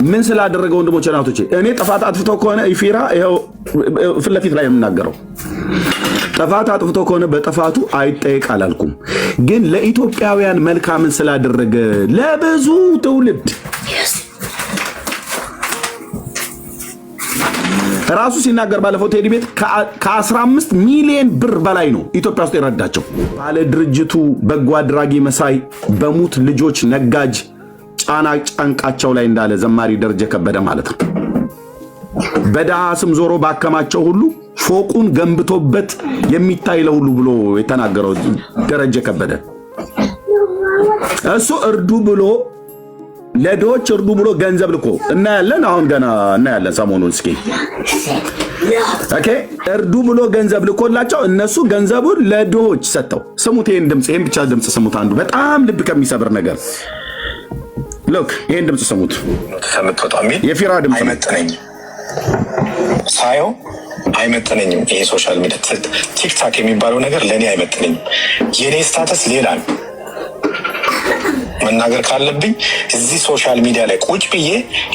ምን ስላደረገ ወንድሞቼ ናቶቼ እኔ ጥፋት አጥፍቶ ከሆነ ኢፊራ ይሄው ፍለፊት ላይ የምናገረው ጥፋት አጥፍቶ ከሆነ በጥፋቱ አይጠየቅ አላልኩም። ግን ለኢትዮጵያውያን መልካምን ስላደረገ ለብዙ ትውልድ ራሱ ሲናገር ባለፈው ቴዲ ቤት ከ15 ሚሊዮን ብር በላይ ነው ኢትዮጵያ ውስጥ የረዳቸው። ባለ ድርጅቱ በጎ አድራጊ መሳይ በሙት ልጆች ነጋጅ ጫና ጫንቃቸው ላይ እንዳለ ዘማሪ ደረጀ ከበደ ማለት ነው። በደሃ ስም ዞሮ ባከማቸው ሁሉ ፎቁን ገንብቶበት የሚታይ ለሁሉ ብሎ የተናገረው ደረጀ ከበደ እሱ እርዱ ብሎ ለዶች እርዱ ብሎ ገንዘብ ልኮ እናያለን። አሁን ገና እናያለን ሰሞኑን እስኪ ኦኬ እርዱ ብሎ ገንዘብ ልኮላቸው እነሱ ገንዘቡን ለዶች ሰጥተው ስሙት። ይሄን ድምጽ ይሄን ብቻ ድምጽ ስሙት። አንዱ በጣም ልብ ከሚሰብር ነገር ሎክ ይሄን ድምጽ ስሙት። ተመጥቷሚ የፊራ ድምጽ አይመጥነኝም ሳየው አይመጥነኝም። ይሄ ሶሻል ሚዲያ ቲክታክ የሚባለው ነገር ለኔ አይመጥነኝም። የኔ ስታተስ ሌላ ነው። መናገር ካለብኝ እዚህ ሶሻል ሚዲያ ላይ ቁጭ ብዬ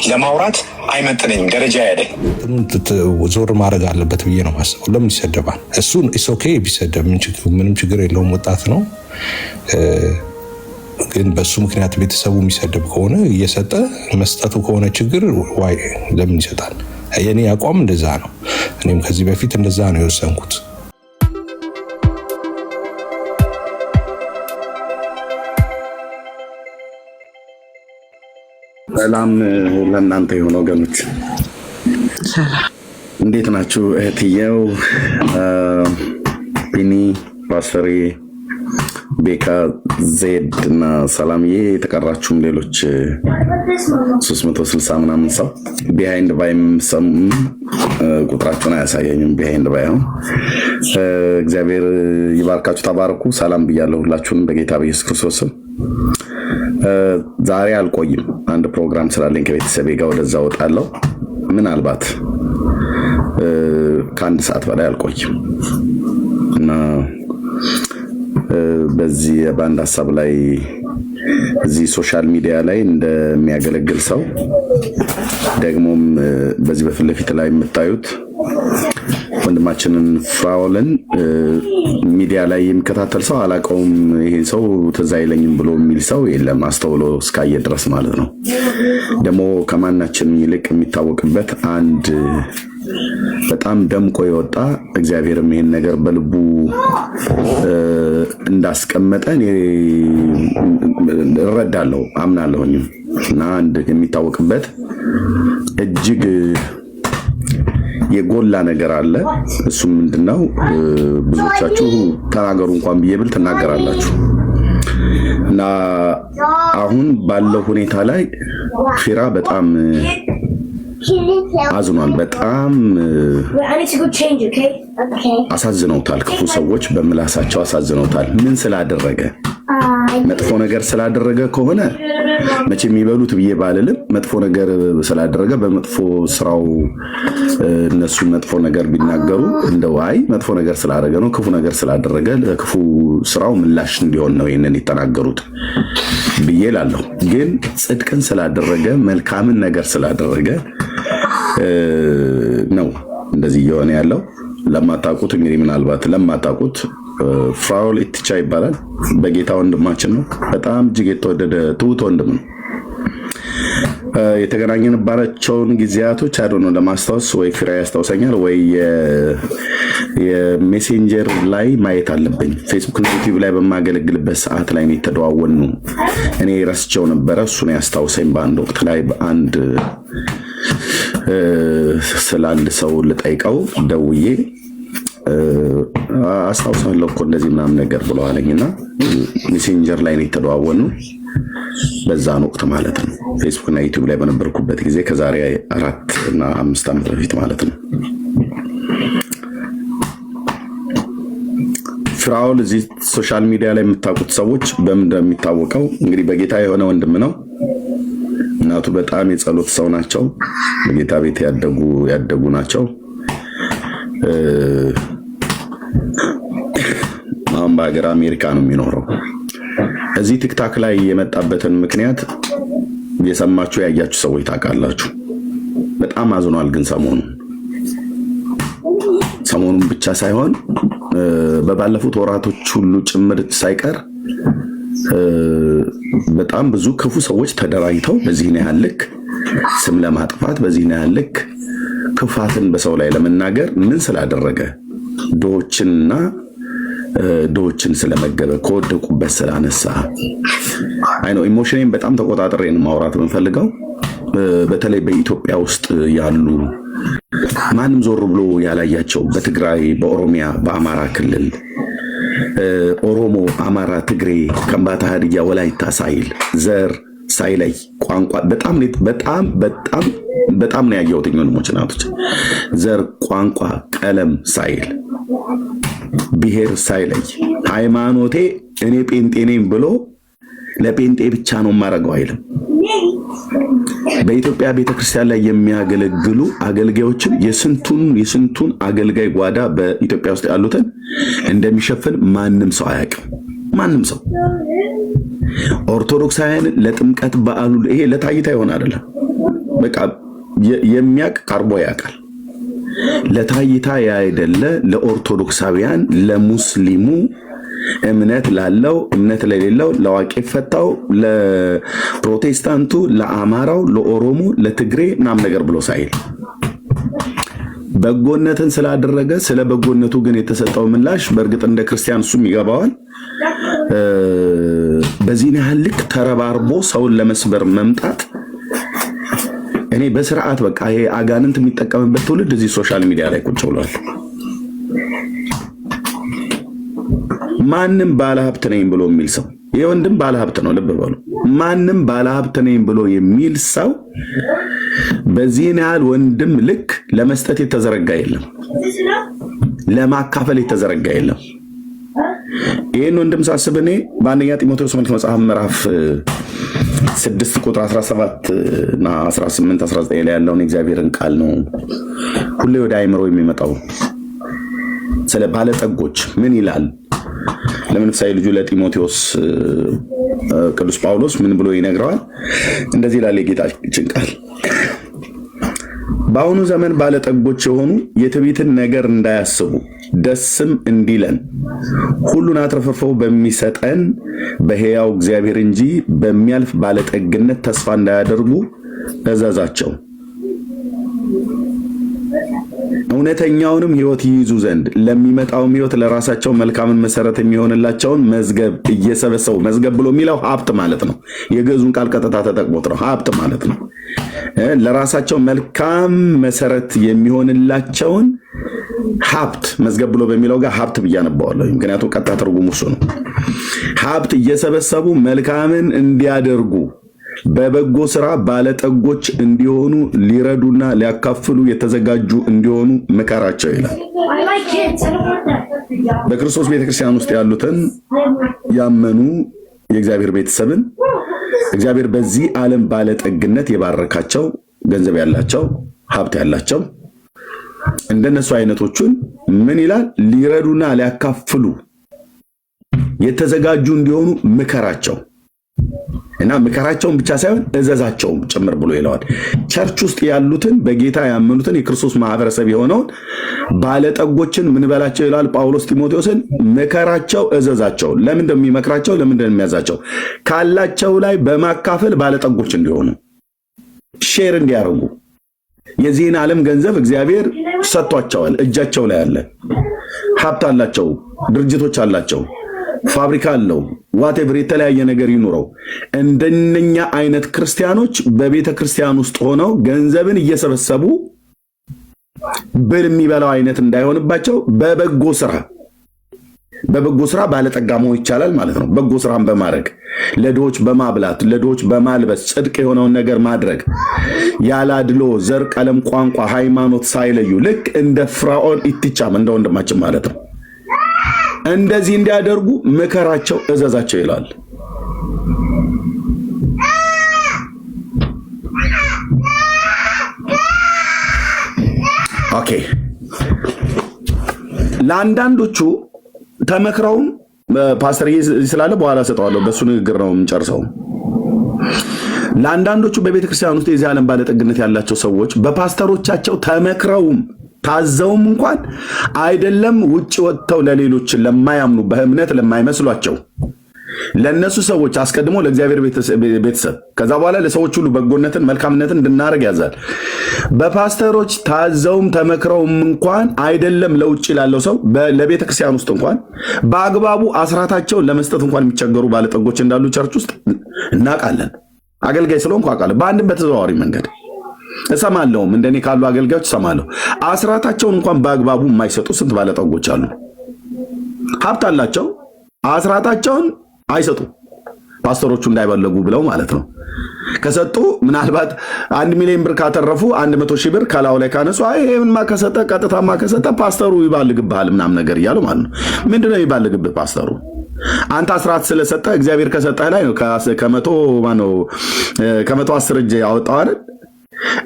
ለማውራት አይመጥነኝም። ደረጃ ያለኝ ዞር ማድረግ አለበት ብዬ ነው ማስበው። ለምን ይሰደባል? እሱን ኢስ ኦኬ ቢሰደብ ምንም ችግር የለውም። ወጣት ነው። ግን በሱ ምክንያት ቤተሰቡ የሚሰደብ ከሆነ እየሰጠ መስጠቱ ከሆነ ችግር ዋይ ለምን ይሰጣል? የኔ አቋም እንደዛ ነው። እኔም ከዚህ በፊት እንደዛ ነው የወሰንኩት። ሰላም ለእናንተ የሆነ ወገኖች ሰላም እንዴት ናችሁ? እህትየው ቢኒ ፓስተሪ ቤካ ዜድ እና ሰላምዬ የተቀራችሁም ሌሎች 360 ምናምን ሰው ቢሃይንድ ባይም ሰም ቁጥራችሁን አያሳየኝም። ቢሃይንድ ባይ ነው። እግዚአብሔር ይባርካችሁ። ተባረኩ። ሰላም ብያለሁ ሁላችሁንም በጌታ በኢየሱስ ክርስቶስ ስም። ዛሬ አልቆይም። አንድ ፕሮግራም ስላለኝ ከቤተሰቤ ጋር ወደዛ ወጣለሁ። ምናልባት ከአንድ ሰዓት በላይ አልቆይም እና በዚህ ባንድ ሐሳብ ላይ እዚህ ሶሻል ሚዲያ ላይ እንደሚያገለግል ሰው ደግሞም በዚህ በፊት ለፊት ላይ የምታዩት ወንድማችንን ፍራውልን ሚዲያ ላይ የሚከታተል ሰው አላቀውም ይሄ ሰው ትዝ አይለኝም ብሎ የሚል ሰው የለም። አስተውሎ እስካየ ድረስ ማለት ነው። ደግሞ ከማናችን ይልቅ የሚታወቅበት አንድ በጣም ደምቆ የወጣ እግዚአብሔርም ይሄን ነገር በልቡ እንዳስቀመጠ እረዳለሁ አምናለሁኝ። እና አንድ የሚታወቅበት እጅግ የጎላ ነገር አለ። እሱም ምንድነው? ብዙዎቻችሁ ተናገሩ እንኳን ብዬብል ትናገራላችሁ። እና አሁን ባለው ሁኔታ ላይ ፊራ በጣም አዝኗል። በጣም አሳዝነውታል። ክፉ ሰዎች በምላሳቸው አሳዝነውታል። ምን ስላደረገ? መጥፎ ነገር ስላደረገ ከሆነ መቼ የሚበሉት ብዬ ባልልም መጥፎ ነገር ስላደረገ በመጥፎ ስራው እነሱ መጥፎ ነገር ቢናገሩ እንደው አይ መጥፎ ነገር ስላደረገ ነው ክፉ ነገር ስላደረገ ለክፉ ስራው ምላሽ እንዲሆን ነው ይሄንን የተናገሩት ብዬ እላለሁ። ግን ጽድቅን ስላደረገ መልካምን ነገር ስላደረገ ነው እንደዚህ እየሆነ ያለው። ለማታውቁት እንግዲህ ምናልባት ለማታውቁት ፍራውል ኢትቻ ይባላል። በጌታ ወንድማችን ነው። በጣም እጅግ የተወደደ ትሁት ወንድም ነው። የተገናኘንባቸውን ጊዜያቶች አይደው ለማስታወስ ወይ ፊራ ያስታውሰኛል ወይ የሜሴንጀር ላይ ማየት አለብኝ። ፌስቡክ እና ዩቲዩብ ላይ በማገለግልበት ሰዓት ላይ ነው የተደዋወልነው። እኔ ረስቸው ነበረ፣ እሱ ነው ያስታውሰኝ። በአንድ ወቅት ላይ በአንድ ስላንድ ሰው ልጠይቀው ደውዬ አስታውሳለሁ እኮ እንደዚህ ምናምን ነገር ብለዋለኝና ሜሴንጀር ላይ ነው የተደዋወልነው። በዛን ወቅት ማለት ነው ፌስቡክ እና ዩቲዩብ ላይ በነበርኩበት ጊዜ ከዛሬ 4 እና 5 ዓመት በፊት ማለት ነው። ፍራውል እዚህ ሶሻል ሚዲያ ላይ የምታውቁት ሰዎች በምን እንደሚታወቀው እንግዲህ በጌታ የሆነ ወንድም ነው። እናቱ በጣም የጸሎት ሰው ናቸው። በጌታ ቤት ያደጉ ናቸው። አሁን በሀገር አሜሪካ ነው የሚኖረው። እዚህ ቲክታክ ላይ የመጣበትን ምክንያት የሰማችሁ ያያችሁ ሰዎች ታውቃላችሁ። በጣም አዝኗል። ግን ሰሞኑን ብቻ ሳይሆን በባለፉት ወራቶች ሁሉ ጭምር ሳይቀር በጣም ብዙ ክፉ ሰዎች ተደራጅተው በዚህ ነው ያልክ ስም ለማጥፋት በዚህ ነው ያልክ ክፋትን በሰው ላይ ለመናገር ምን ስላደረገ ድሆችን ስለመገበ ከወደቁበት ስላነሳ ኢሞሽኔን በጣም ተቆጣጥሬን ማውራት የምፈልገው በተለይ በኢትዮጵያ ውስጥ ያሉ ማንም ዞር ብሎ ያላያቸው በትግራይ፣ በኦሮሚያ፣ በአማራ ክልል ኦሮሞ፣ አማራ፣ ትግሬ፣ ከምባታ፣ ሀዲያ፣ ወላይታ ሳይል ዘር ሳይለይ ቋንቋ በጣም ነው ያየሁት። ወንድሞች እናቶች ዘር፣ ቋንቋ፣ ቀለም ሳይል ብሔር ሳይለይ ሃይማኖቴ እኔ ጴንጤ ነኝ ብሎ ለጴንጤ ብቻ ነው ማረገው አይልም። በኢትዮጵያ ቤተክርስቲያን ላይ የሚያገለግሉ አገልጋዮችን የስንቱን አገልጋይ ጓዳ በኢትዮጵያ ውስጥ ያሉትን እንደሚሸፍን ማንም ሰው አያውቅም። ማንም ሰው ኦርቶዶክሳውያን ለጥምቀት በዓሉ ይሄ ለታይታ ይሆን አይደለም። በቃ የሚያውቅ ቀርቦ ያውቃል። ለታይታ ያይደለ ለኦርቶዶክሳውያን፣ ለሙስሊሙ፣ እምነት ላለው፣ እምነት ለሌለው፣ ለዋቂ ፈታው፣ ለፕሮቴስታንቱ፣ ለአማራው፣ ለኦሮሞ፣ ለትግሬ ምናምን ነገር ብሎ ሳይል በጎነትን ስላደረገ ስለ በጎነቱ ግን የተሰጠው ምላሽ በእርግጥ እንደ ክርስቲያን እሱም ይገባዋል። በዚህ ያህል ልክ ተረባርቦ ሰውን ለመስበር መምጣት እኔ በስርዓት በቃ ይሄ አጋንንት የሚጠቀምበት ትውልድ እዚህ ሶሻል ሚዲያ ላይ ቁጭ ብሏል። ማንም ባለሀብት ነኝ ብሎ የሚል ሰው ይሄ ወንድም ባለሀብት ነው፣ ልብ በሉ። ማንም ባለሀብት ነኝ ብሎ የሚል ሰው በዚህ ያህል ወንድም ልክ ለመስጠት የተዘረጋ የለም፣ ለማካፈል የተዘረጋ የለም። ይህን ወንድም ሳስብ እኔ በአንደኛ ጢሞቴዎስ መጽሐፍ ምዕራፍ 6 ቁጥር 17 እና 18 19 ላይ ያለውን እግዚአብሔርን ቃል ነው ሁሌ ወደ አይምሮ የሚመጣው። ስለ ባለጠጎች ምን ይላል? ለምንፍሳዊ ልጁ ለጢሞቴዎስ ቅዱስ ጳውሎስ ምን ብሎ ይነግረዋል? እንደዚህ ይላል የጌታችን ቃል፣ በአሁኑ ዘመን ባለጠጎች የሆኑ የትዕቢትን ነገር እንዳያስቡ ደስም እንዲለን ሁሉን አትረፍርፈው በሚሰጠን በሕያው እግዚአብሔር እንጂ በሚያልፍ ባለጠግነት ተስፋ እንዳያደርጉ እዘዛቸው። እውነተኛውንም ሕይወት ይይዙ ዘንድ ለሚመጣውም ሕይወት ለራሳቸው መልካምን መሰረት የሚሆንላቸውን መዝገብ እየሰበሰቡ፣ መዝገብ ብሎ የሚለው ሀብት ማለት ነው። የግዕዙን ቃል ቀጥታ ተጠቅሞት ነው ሀብት ማለት ነው። ለራሳቸው መልካም መሰረት የሚሆንላቸውን ሀብት መዝገብ ብሎ በሚለው ጋር ሀብት ብዬ አነባዋለሁ፣ ምክንያቱም ቀጥታ ትርጉሙ እሱ ነው። ሀብት እየሰበሰቡ መልካምን እንዲያደርጉ በበጎ ስራ ባለጠጎች እንዲሆኑ ሊረዱና ሊያካፍሉ የተዘጋጁ እንዲሆኑ ምከራቸው ይላል። በክርስቶስ ቤተክርስቲያን ውስጥ ያሉትን ያመኑ የእግዚአብሔር ቤተሰብን እግዚአብሔር በዚህ ዓለም ባለጠግነት የባረካቸው ገንዘብ ያላቸው ሀብት ያላቸው እንደነሱ አይነቶቹን ምን ይላል? ሊረዱና ሊያካፍሉ የተዘጋጁ እንዲሆኑ ምከራቸው እና ምከራቸውን ብቻ ሳይሆን እዘዛቸውም ጭምር ብሎ ይለዋል። ቸርች ውስጥ ያሉትን በጌታ ያመኑትን የክርስቶስ ማህበረሰብ የሆነውን ባለጠጎችን ምን በላቸው ይላል ጳውሎስ ጢሞቴዎስን፣ ምከራቸው፣ እዘዛቸው። ለምን እንደሚመክራቸው ለምን እንደሚያዛቸው ካላቸው ላይ በማካፈል ባለጠጎች እንዲሆኑ ሼር እንዲያደርጉ። የዚህን ዓለም ገንዘብ እግዚአብሔር ሰጥቷቸዋል፣ እጃቸው ላይ አለ፣ ሀብት አላቸው፣ ድርጅቶች አላቸው፣ ፋብሪካ አለው፣ ዋቴቨር የተለያየ ነገር ይኑረው። እንደነኛ አይነት ክርስቲያኖች በቤተ ክርስቲያን ውስጥ ሆነው ገንዘብን እየሰበሰቡ ብል የሚበላው አይነት እንዳይሆንባቸው በበጎ ስራ ባለጠጋ መሆን ይቻላል ማለት ነው። በጎ ስራን በማድረግ ለድሆች በማብላት ለድሆች በማልበስ ጽድቅ የሆነውን ነገር ማድረግ ያላድሎ ዘር፣ ቀለም፣ ቋንቋ፣ ሃይማኖት ሳይለዩ ልክ እንደ ፍራኦል ኢትቻም እንደ ወንድማችን ማለት ነው እንደዚህ እንዲያደርጉ ምከራቸው፣ እዘዛቸው ይላል። ኦኬ ለአንዳንዶቹ ተመክረውም ፓስተር ስላለ በኋላ ሰጠዋለሁ። በሱ ንግግር ነው የምንጨርሰው። ለአንዳንዶቹ በቤተ ክርስቲያን ውስጥ የዚህ ዓለም ባለጠግነት ያላቸው ሰዎች በፓስተሮቻቸው ተመክረውም ታዘውም እንኳን አይደለም ውጭ ወጥተው ለሌሎች ለማያምኑ በእምነት ለማይመስሏቸው ለነሱ ሰዎች አስቀድሞ ለእግዚአብሔር ቤተሰብ ከዛ በኋላ ለሰዎች ሁሉ በጎነትን መልካምነትን እንድናረግ ያዛል። በፓስተሮች ታዘውም ተመክረውም እንኳን አይደለም ለውጭ ላለው ሰው ለቤተ ክርስቲያን ውስጥ እንኳን በአግባቡ አስራታቸውን ለመስጠት እንኳን የሚቸገሩ ባለጠጎች እንዳሉ ቸርች ውስጥ እናውቃለን። አገልጋይ ስለሆንኩ አውቃለሁ። በአንድም በተዘዋዋሪ መንገድ እሰማለሁም። እንደኔ ካሉ አገልጋዮች እሰማለሁ። አስራታቸውን እንኳን በአግባቡ የማይሰጡ ስንት ባለጠጎች አሉ። ሀብት አላቸው፣ አስራታቸውን አይሰጡ። ፓስተሮቹ እንዳይበለጉ ብለው ማለት ነው። ከሰጡ ምናልባት 1 ሚሊዮን ብር ካተረፉ 100,000 ብር ከላው ላይ ካነሱ ይሄንማ ከሰጠ ቀጥታማ ከሰጠ ፓስተሩ ይባልግብሃል ምናምን ነገር እያሉ ማለት ነው። ምንድነው ይባልግብህ ፓስተሩ? አንተ አስራት ስለሰጠ እግዚአብሔር ከሰጠህ ላይ ነው ከመቶ 10 እጅ ያወጣው አይደል?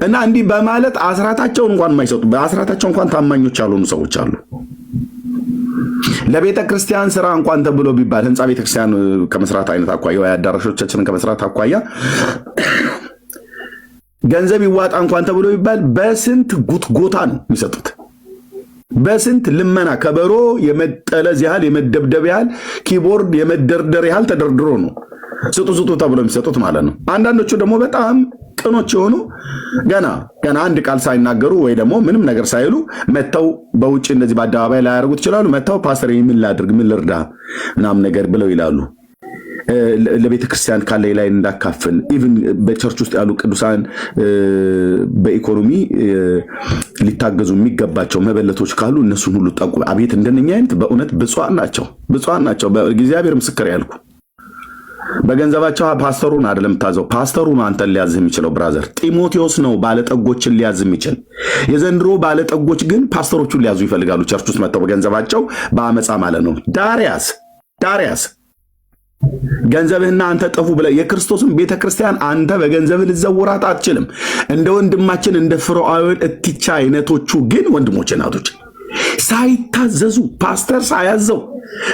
እና እንዲህ በማለት አስራታቸውን እንኳን የማይሰጡ በአስራታቸው እንኳን ታማኞች ያልሆኑ ሰዎች አሉ። ለቤተ ክርስቲያን ስራ እንኳን ተብሎ ቢባል ህንፃ ቤተ ክርስቲያን ከመስራት አይነት አኳያ ወይ አዳራሾቻችንን ከመስራት አኳያ ገንዘብ ይዋጣ እንኳን ተብሎ ቢባል በስንት ጉትጎታ ነው የሚሰጡት። በስንት ልመና ከበሮ የመጠለዝ ያህል የመደብደብ ያህል ኪቦርድ የመደርደር ያህል ተደርድሮ ነው ስጡ ተብሎ የሚሰጡት ማለት ነው። አንዳንዶቹ ደግሞ በጣም ቅኖች የሆኑ ገና አንድ ቃል ሳይናገሩ ወይ ደግሞ ምንም ነገር ሳይሉ መተው በውጭ እንደዚህ በአደባባይ ላይ ያደርጉት ይችላሉ። መተው ፓስተር ምን ላድርግ ምን ልርዳ ምናምን ነገር ብለው ይላሉ። ለቤተ ክርስቲያን ካለ ላይ እንዳካፍል ኢቭን በቸርች ውስጥ ያሉ ቅዱሳን በኢኮኖሚ ሊታገዙ የሚገባቸው መበለቶች ካሉ እነሱን ሁሉ ጠቁ። አቤት እንደነኛ አይነት በእውነት ብፁዓን ናቸው። በእግዚአብሔር ምስክር ያልኩ በገንዘባቸው ፓስተሩን አይደለም ታዘው፣ ፓስተሩን አንተን ሊያዝ የሚችለው ብራዘር ጢሞቴዎስ ነው ባለጠጎችን ሊያዝ የሚችል። የዘንድሮ ባለጠጎች ግን ፓስተሮቹን ሊያዙ ይፈልጋሉ። ቸርች ውስጥ መጥተው በገንዘባቸው በአመፃ ማለት ነው። ዳሪያስ ገንዘብህና አንተ ጠፉ ብለህ የክርስቶስን ቤተክርስቲያን አንተ በገንዘብ ልዘውራት አትችልም። እንደ ወንድማችን እንደ ፍርዓውን እትቻ አይነቶቹ ግን ወንድሞች እናቶች ሳይታዘዙ ፓስተር ሳያዘው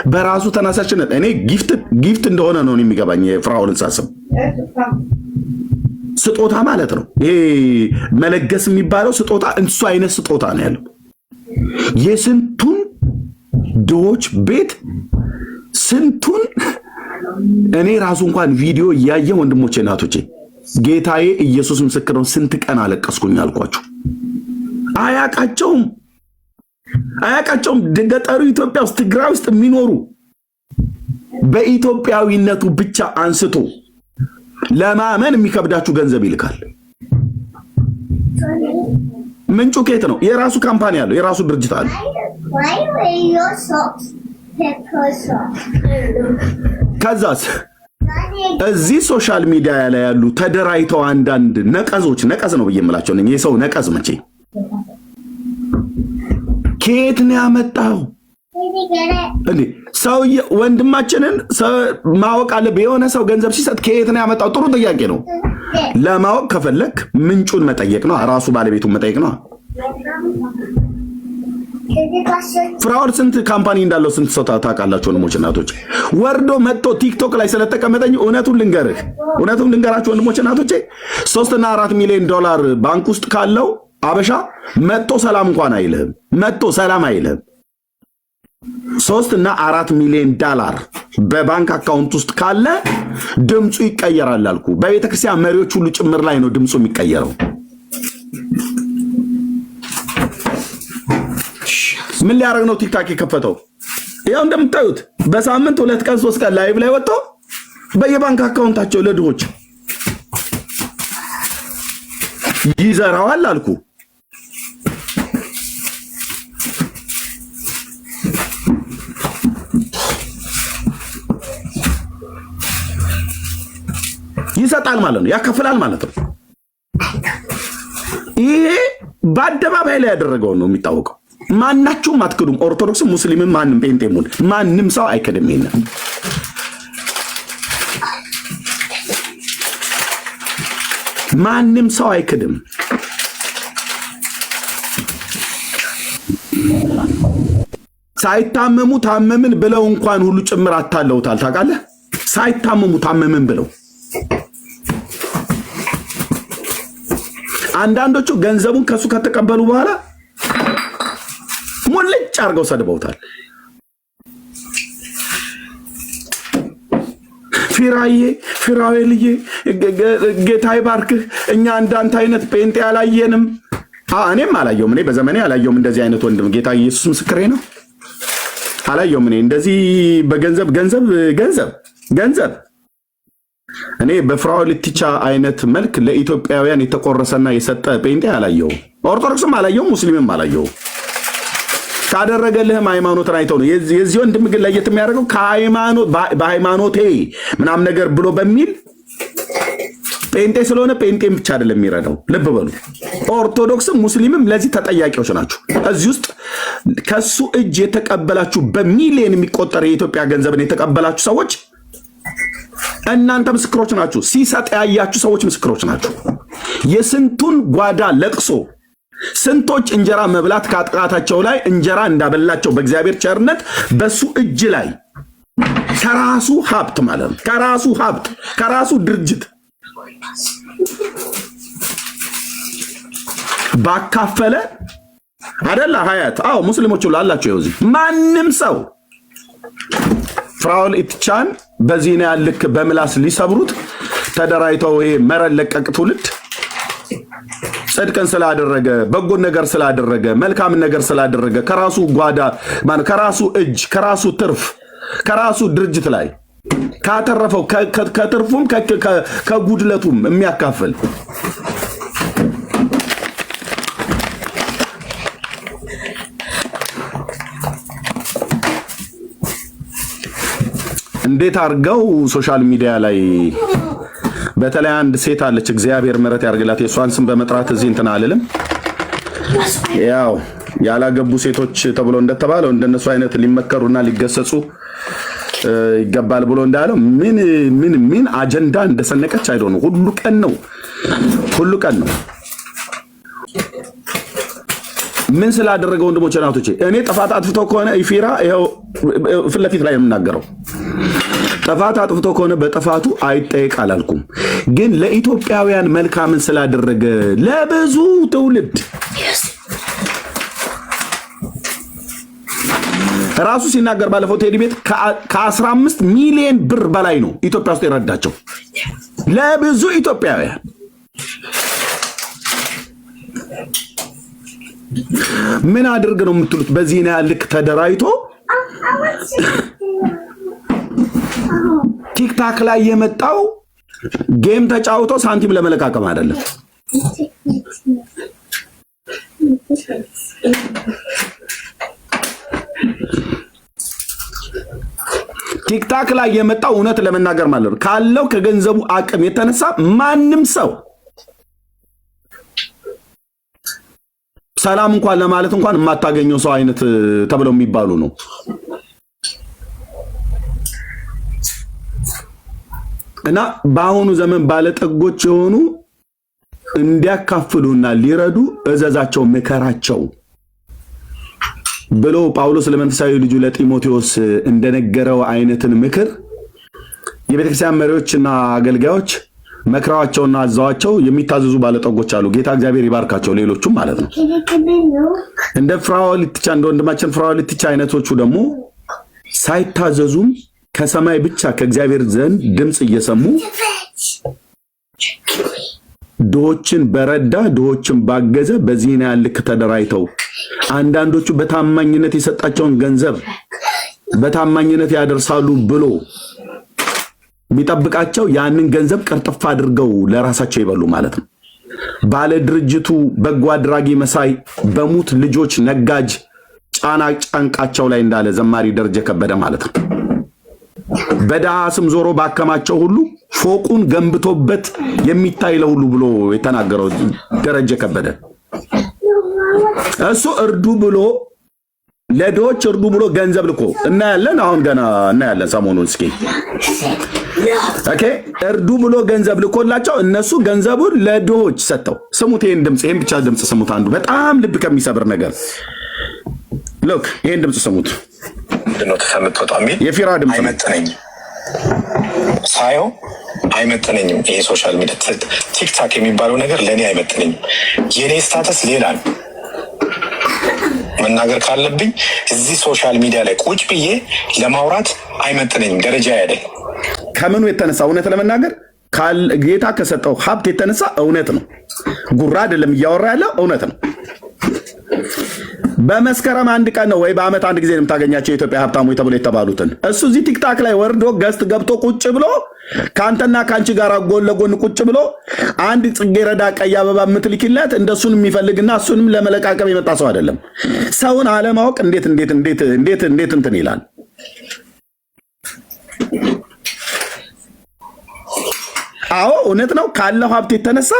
በራሱ ተናሳሽነት እኔ ጊፍት እንደሆነ ነው የሚገባኝ። የፍርዓውን ሳስብ ስጦታ ማለት ነው። ይሄ መለገስ የሚባለው ስጦታ እንሱ አይነት ስጦታ ነው ያለው። የስንቱን ድሆች ቤት ስንቱን እኔ ራሱ እንኳን ቪዲዮ እያየ ወንድሞቼ እናቶቼ ጌታዬ ኢየሱስ ምስክር ነው። ስንት ቀን አለቀስኩኝ አልኳችሁ። አያቃቸውም ገጠሩ ኢትዮጵያ ውስጥ ትግራይ ውስጥ የሚኖሩ በኢትዮጵያዊነቱ ብቻ አንስቶ ለማመን የሚከብዳችሁ ገንዘብ ይልካል። ምንጩ ከየት ነው? የራሱ ካምፓኒ አለው፣ የራሱ ድርጅት አለው። ከዛስ እዚህ ሶሻል ሚዲያ ላይ ያሉ ተደራይተው አንዳንድ ነቀዝ ነው ብዬ የምላቸው ነኝ። የሰው ነቀዝ መቼ ከየት ነው ያመጣው እንዴ? ሰውዬ ወንድማችንን ማወቅ አለብህ። የሆነ ሰው ገንዘብ ሲሰጥ ከየት ነው ያመጣው? ጥሩ ጥያቄ ነው። ለማወቅ ከፈለክ ምንጩን መጠየቅ ነው፣ ራሱ ባለቤቱን መጠየቅ ነው። ፍራኦል ስንት ካምፓኒ እንዳለው ስንት ሰው ታውቃላችሁ? ወንድሞች እናቶች፣ ወርዶ መጥቶ ቲክቶክ ላይ ስለተቀመጠኝ እውነቱን ልንገራችሁ ወንድሞች እናቶቼ 3 እና 4 ሚሊዮን ዶላር ባንክ ውስጥ ካለው አበሻ መጥቶ ሰላም እንኳን አይልህም። 3 እና 4 ሚሊዮን ዶላር በባንክ አካውንት ውስጥ ካለ ድምፁ ይቀየራል አልኩ። በቤተክርስቲያን መሪዎች ሁሉ ጭምር ላይ ነው ድምፁ የሚቀየረው። ምን ሊያደርግ ነው ቲክታክ የከፈተው? ያው እንደምታዩት በሳምንት 2 ቀን 3 ቀን ላይቭ ላይ ወጥቶ በየባንክ አካውንታቸው ለድሆች ይዘራዋል አልኩ። ይሰጣል ማለት ነው፣ ያከፍላል ማለት ነው። ይሄ በአደባባይ ላይ ያደረገው ነው የሚታወቀው። ማናችሁም አትክዱም። ኦርቶዶክስም ሙስሊምም ማንም ጴንጤሙን ማንም ሰው አይክድም። ይሄን ማንም ሰው አይክድም። ሳይታመሙ ታመምን ብለው እንኳን ሁሉ ጭምር አታለውታል። ታውቃለህ? ሳይታመሙ ታመምን ብለው አንዳንዶቹ ገንዘቡን ከሱ ከተቀበሉ በኋላ ሞልጭ አርገው ሰድበውታል። ፊራዌልዬ ጌታ ይባርክህ፣ እኛ እንዳንተ አይነት ጴንጤ አላየንም። እኔም አላየውም። እኔ በዘመኔ አላየውም እንደዚህ አይነት ወንድም። ጌታ ኢየሱስ ምስክሬ ነው። አላየውም። እኔ እንደዚህ በገንዘብ ገንዘብ እኔ በፍራኦል ኢቲቻ አይነት መልክ ለኢትዮጵያውያን የተቆረሰና የሰጠ ጴንጤ አላየውም። ኦርቶዶክስም አላየውም፣ ሙስሊምም አላየውም። ካደረገልህም ሃይማኖትን አይተው ነው። የዚህ ወንድም ግን ለየት የሚያደርገው በሃይማኖቴ ምናምን ነገር ብሎ በሚል ጴንጤ ስለሆነ ጴንጤም ብቻ አይደለም የሚረዳው። ልብ በሉ፣ ኦርቶዶክስም ሙስሊምም ለዚህ ተጠያቂዎች ናችሁ። እዚህ ውስጥ ከሱ እጅ የተቀበላችሁ በሚሊዮን የሚቆጠር የኢትዮጵያ ገንዘብን የተቀበላችሁ ሰዎች እናንተ ምስክሮች ናችሁ። ሲሰጥ ያያችሁ ሰዎች ምስክሮች ናችሁ። የስንቱን ጓዳ ለቅሶ ስንቶች እንጀራ መብላት ካጣታቸው ላይ እንጀራ እንዳበላቸው በእግዚአብሔር ቸርነት በሱ እጅ ላይ ከራሱ ሀብት ማለት ነው ከራሱ ድርጅት ባካፈለ አይደለ ሀያት ሙስሊሞች ሁሉ አላችሁ። ይኸው እዚህ ማንም ሰው ፍራኦል ኢቲቻን በዚህ ነው ያልክ በምላስ ሊሰብሩት ተደራይተው ይሄ መረን ለቀቅ ትውልድ ጽድቅን ስላደረገ በጎን ነገር ስላደረገ መልካም ነገር ስላደረገ ከራሱ ጓዳ ማለት ከራሱ እጅ ከራሱ ትርፍ ከራሱ ድርጅት ላይ ካተረፈው ከትርፉም ከጉድለቱም የሚያካፍል እንዴት አርገው ሶሻል ሚዲያ ላይ በተለይ አንድ ሴት አለች፣ እግዚአብሔር ምሕረት ያርግላት። የሷን ስም በመጥራት እዚህ እንትን አልልም። ያው ያላገቡ ሴቶች ተብሎ እንደተባለው እንደነሱ አይነት ሊመከሩና ሊገሰጹ ይገባል ብሎ እንዳለው ምን አጀንዳ እንደሰነቀች አይደው ሁሉ ቀን ነው ምን ስላደረገው ወንድሞቼ እናቶቼ፣ እኔ ጥፋት አጥፍቶ ከሆነ ኢፊራ ይሄው ፊት ለፊት ላይ የምናገረው ጥፋት አጥፍቶ ከሆነ በጥፋቱ አይጠየቅ አላልኩም። ግን ለኢትዮጵያውያን መልካምን ስላደረገ ለብዙ ትውልድ ራሱ ሲናገር ባለፈው ቴዲ ቤት ከ15 ሚሊዮን ብር በላይ ነው ኢትዮጵያ ውስጥ የረዳቸው ለብዙ ኢትዮጵያውያን። ምን አድርግ ነው የምትሉት? በዚህ ነው ያልክ ተደራይቶ ቲክታክ ላይ የመጣው ጌም ተጫውቶ ሳንቲም ለመለቃቀም አይደለም። ቲክታክ ላይ የመጣው እውነት ለመናገር ማለት ነው ካለው ከገንዘቡ አቅም የተነሳ ማንም ሰው ሰላም እንኳን ለማለት እንኳን የማታገኘው ሰው አይነት ተብለው የሚባሉ ነው። እና በአሁኑ ዘመን ባለጠጎች የሆኑ እንዲያካፍሉና ሊረዱ እዘዛቸው ምከራቸው ብሎ ጳውሎስ ለመንፈሳዊ ልጁ ለጢሞቴዎስ እንደነገረው አይነትን ምክር የቤተክርስቲያን መሪዎችና አገልጋዮች መክራቸውና አዛዋቸው የሚታዘዙ ባለጠጎች አሉ። ጌታ እግዚአብሔር ይባርካቸው። ሌሎቹም ማለት ነው እንደ ፍራኦል ኢቲቻ እንደ ወንድማችን ፍራኦል ኢቲቻ አይነቶቹ ደግሞ ሳይታዘዙም ከሰማይ ብቻ ከእግዚአብሔር ዘንድ ድምጽ እየሰሙ ድሆችን በረዳ ድሆችን ባገዘ በዚህና ያልክ ተደራይተው አንዳንዶቹ በታማኝነት የሰጣቸውን ገንዘብ በታማኝነት ያደርሳሉ ብሎ ቢጠብቃቸው ያንን ገንዘብ ቀርጥፍ አድርገው ለራሳቸው ይበሉ ማለት ነው። ባለ ድርጅቱ በጎ አድራጊ መሳይ በሙት ልጆች ነጋጅ ጫና ጫንቃቸው ላይ እንዳለ ዘማሪ ደረጀ ከበደ ማለት ነው። በደሃ ስም ዞሮ ባከማቸው ሁሉ ፎቁን ገንብቶበት የሚታይ ለሁሉ ብሎ የተናገረው ደረጀ ከበደ እሱ እርዱ ብሎ ለዶች እርዱ ብሎ ገንዘብ ልኮ እናያለን። አሁን ገና እናያለን ሰሞኑን እስኪ ኦኬ እርዱ ብሎ ገንዘብ ልኮላቸው እነሱ ገንዘቡን ለዶች ሰጥተው ስሙት። ይሄን ድምጽ ይሄን ብቻ ድምጽ ስሙት። አንዱ በጣም ልብ ከሚሰብር ነገር ሎክ ይሄን ድምጽ ስሙት። ነው ተሰምቶታ ሚል የፊራ ድምጽ አይመጥነኝም፣ ሳየው አይመጥነኝም። ይሄ ሶሻል ሚዲያ ቲክታክ የሚባለው ነገር ለእኔ አይመጥነኝም። የእኔ ስታተስ ሌላ ነው። መናገር ካለብኝ እዚህ ሶሻል ሚዲያ ላይ ቁጭ ብዬ ለማውራት አይመጥነኝም። ደረጃ ያደል ከምኑ የተነሳ እውነት ለመናገር ጌታ ከሰጠው ሀብት የተነሳ እውነት ነው። ጉራ አይደለም እያወራ ያለው እውነት ነው። በመስከረም አንድ ቀን ነው ወይ በአመት አንድ ጊዜ ነው የምታገኛቸው የኢትዮጵያ ሀብታሞች ተብሎ የተባሉትን። እሱ እዚህ ቲክታክ ላይ ወርዶ ገስት ገብቶ ቁጭ ብሎ ከአንተና ከአንቺ ጋር ጎን ለጎን ቁጭ ብሎ አንድ ጽጌረዳ ቀይ አበባ የምትልኪለት እንደሱን የሚፈልግና እሱንም ለመለቃቀም የመጣ ሰው አይደለም። ሰውን አለማወቅ እንዴት እንትን ይላል። አዎ እውነት ነው። ካለው ሀብት የተነሳ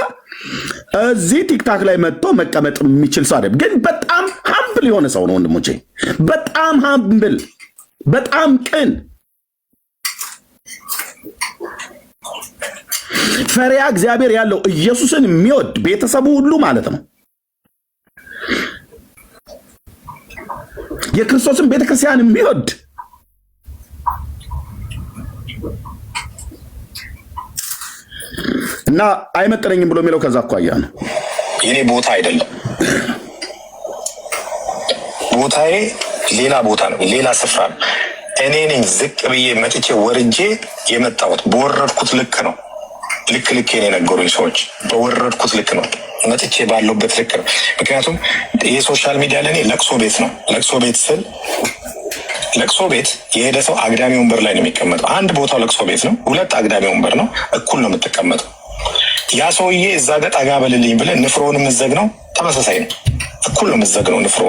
እዚህ ቲክታክ ላይ መጥቶ መቀመጥ የሚችል ሰው አይደለም። ግን በጣም ሀምብል የሆነ ሰው ነው ወንድሞቼ። በጣም ሀምብል፣ በጣም ቅን፣ ፈሪያ እግዚአብሔር ያለው ኢየሱስን የሚወድ ቤተሰቡ ሁሉ ማለት ነው የክርስቶስን ቤተክርስቲያን የሚወድ እና አይመጥነኝም ብሎ የሚለው ከዛ አኳያ ነው። የኔ ቦታ አይደለም። ቦታዬ ሌላ ቦታ ነው፣ ሌላ ስፍራ ነው። እኔ ነኝ ዝቅ ብዬ መጥቼ ወርጄ የመጣሁት። በወረድኩት ልክ ነው። ልክ የነገሩኝ ሰዎች በወረድኩት ልክ ነው መጥቼ ባለሁበት ልክ ነው። ምክንያቱም ይህ ሶሻል ሚዲያ ለእኔ ለቅሶ ቤት ነው። ለቅሶ ቤት ስል ለቅሶ ቤት የሄደ ሰው አግዳሚ ወንበር ላይ ነው የሚቀመጠው። አንድ ቦታው ለቅሶ ቤት ነው፣ ሁለት አግዳሚ ወንበር ነው፣ እኩል ነው የምትቀመጠው። ያ ሰውዬ እዛ ጋር ጠጋ በልልኝ ብለህ ንፍሮውን የምትዘግነው ተመሳሳይ ነው። እኩል ነው የምትዘግነው። ንፍሮ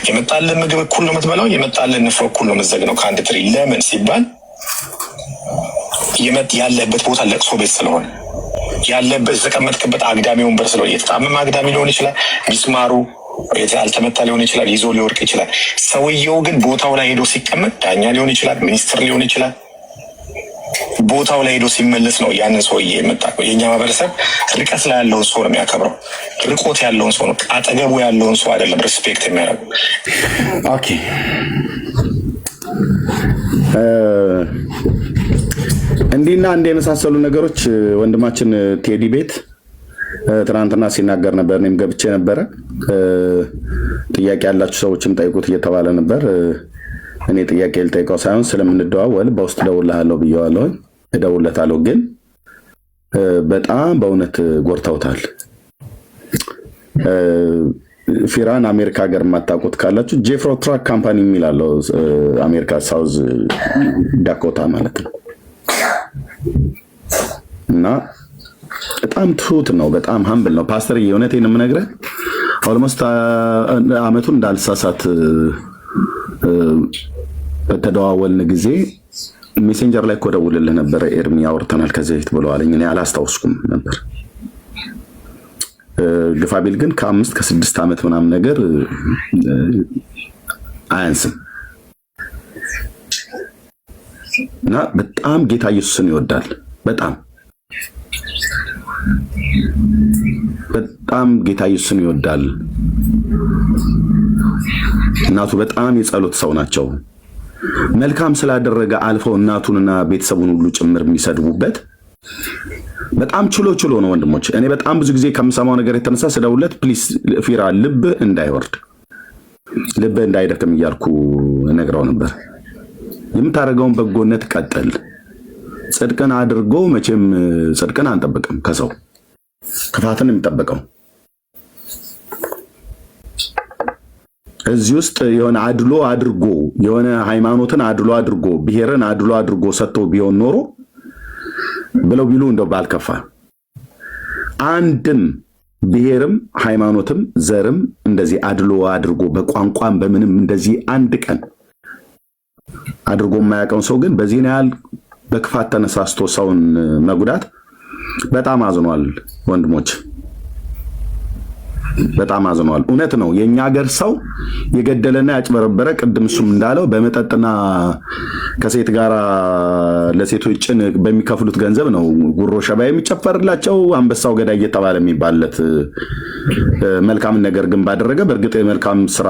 የመጣልን ምግብ እኩል ነው የምትበላው። የመጣልን ንፍሮ እኩል ነው የምትዘግነው ከአንድ ትሪ። ለምን ሲባል ያለበት ቦታ ለቅሶ ቤት ስለሆነ፣ ያለበት የተቀመጥክበት አግዳሚ ወንበር ስለሆነ፣ የተጣመመ አግዳሚ ሊሆን ይችላል፣ ሚስማሩ ያልተመታ ሊሆን ይችላል፣ ይዞ ሊወርቅ ይችላል። ሰውየው ግን ቦታው ላይ ሄዶ ሲቀመጥ ዳኛ ሊሆን ይችላል፣ ሚኒስትር ሊሆን ይችላል። ቦታው ላይ ሄዶ ሲመለስ ነው ያንን ሰውዬ የመጣ። የእኛ ማህበረሰብ ርቀት ላይ ያለውን ሰው ነው የሚያከብረው። ርቆት ያለውን ሰው ነው፣ አጠገቡ ያለውን ሰው አይደለም ሪስፔክት የሚያደርገው። ኦኬ እንዲህና እንደ የመሳሰሉ ነገሮች ወንድማችን ቴዲ ቤት ትናንትና ሲናገር ነበር። እኔም ገብቼ ነበረ። ጥያቄ ያላችሁ ሰዎችም ጠይቁት እየተባለ ነበር። እኔ ጥያቄ ልጠይቀው ሳይሆን ስለምንደዋወል በውስጥ እደውልልሃለሁ ብዬዋለሁ። እደውልለታለሁ። ግን በጣም በእውነት ጎርተውታል። ፊራን አሜሪካ ሀገር የማታውቁት ካላችሁ ጄፍሮ ትራክ ካምፓኒ የሚላለው አሜሪካ ሳውዝ ዳኮታ ማለት ነው። እና በጣም ትሁት ነው፣ በጣም ሀምብል ነው። ፓስተር የእውነቴን የምነግርህ ኦልሞስት አመቱን እንዳልሳሳት በተደዋወልን ጊዜ ሜሴንጀር ላይ እኮ ደውልልህ ነበረ ኤርሚ አውርተናል ከዚህ በፊት ብለዋለኝ። እኔ አላስታውስኩም ነበር። ግፋቢል ግን ከ5 ከ6 ዓመት ምናምን ነገር አያንስም። እና በጣም ጌታ ኢየሱስን ይወዳል። በጣም ጌታ ኢየሱስን ይወዳል። እናቱ በጣም የጸሎት ሰው ናቸው። መልካም ስላደረገ አልፈው እናቱንና ቤተሰቡን ሁሉ ጭምር የሚሰድቡበት በጣም ችሎ ነው ወንድሞች። እኔ በጣም ብዙ ጊዜ ከምሰማው ነገር የተነሳ ስደውለት ፕሊስ ፊራ ልብ እንዳይወርድ ልብ እንዳይደክም እያልኩ ነግረው ነበር። የምታደርገውን በጎነት ቀጥል። ጽድቅን አድርጎ መቼም ጽድቅን አንጠብቅም ከሰው ክፋትን የሚጠብቀው እዚህ ውስጥ የሆነ አድሎ አድርጎ የሆነ ሃይማኖትን አድሎ አድርጎ ብሔርን አድሎ አድርጎ ሰጥቶ ቢሆን ኖሮ ብለው ቢሉ እንደው ባልከፋ። አንድም ብሔርም ሃይማኖትም ዘርም እንደዚህ አድሎ አድርጎ በቋንቋም በምንም እንደዚህ አንድ ቀን አድርጎ የማያውቀውን ሰው ግን በዚህ ያህል በክፋት ተነሳስቶ ሰውን መጉዳት በጣም አዝኗል ወንድሞች፣ በጣም አዝኗል። እውነት ነው። የኛ ሀገር ሰው የገደለና ያጭበረበረ ቅድም እሱም እንዳለው በመጠጥና ከሴት ጋር ለሴቶች ጭን በሚከፍሉት ገንዘብ ነው ጉሮ ሸባ የሚጨፈርላቸው አንበሳው ገዳይ እየተባለ የሚባለት። መልካም ነገር ግን ባደረገ በእርግጥ የመልካም ስራ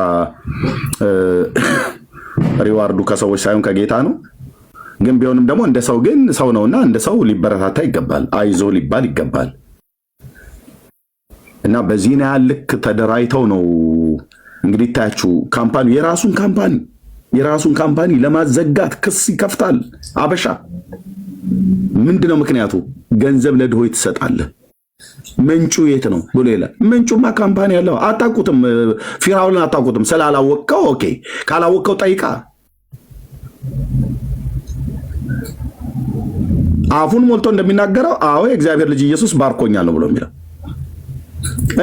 ሪዋርዱ ከሰዎች ሳይሆን ከጌታ ነው። ግን ቢሆንም ደግሞ እንደ ሰው ግን ሰው ነውና እንደ ሰው ሊበረታታ ይገባል፣ አይዞ ሊባል ይገባል። እና በዚህ ነው ያልክ ተደራይተው ነው እንግዲህ ታያችሁ ካምፓኒ የራሱን ካምፓኒ ለማዘጋት ክስ ይከፍታል። አበሻ ምንድነው ምክንያቱ? ገንዘብ ለድሆች ትሰጣለህ። ምንጩ የት ነው ብሎ ይላል። ምንጩማ ካምፓኒ ያለው አታውቁትም። ፊራውልን አታውቁትም ስላላወቀው። ኦኬ ካላወቀው ጠይቃ። አፉን ሞልቶ እንደሚናገረው አዎ የእግዚአብሔር ልጅ ኢየሱስ ባርኮኛል ነው ብሎ የሚለው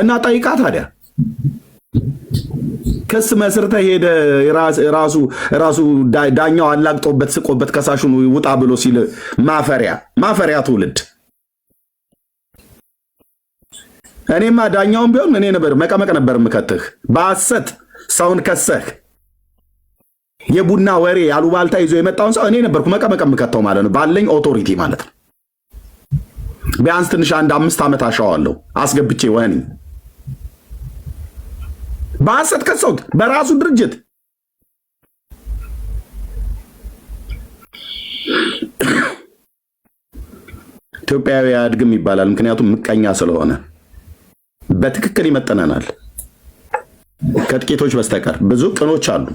እና ጠይቃ። ታዲያ ክስ መስርተ ሄደ ራሱ ዳኛው አላግጦበት ስቆበት ከሳሹን ውጣ ብሎ ሲል ማፈሪያ ትውልድ። እኔማ ዳኛውን ቢሆን እኔ ነበር መቀመቅ ነበር ምከትህ። በሐሰት ሰውን ከሰህ የቡና ወሬ ያሉባልታ ይዞ የመጣውን ሰው እኔ ነበርኩ መቀመቅ ምከተው ማለት ነው፣ ባለኝ ኦቶሪቲ ማለት ነው። ቢያንስ ትንሽ 5 ዓመት አሻዋለሁ አስገብቼ ወህኒ። በሐሰት ከሰውት በራሱ ድርጅት። ኢትዮጵያዊ አያድግም ይባላል፣ ምክንያቱም ምቀኛ ስለሆነ። በትክክል ይመጠነናል ከጥቂቶች በስተቀር ብዙ ቅኖች አሉ።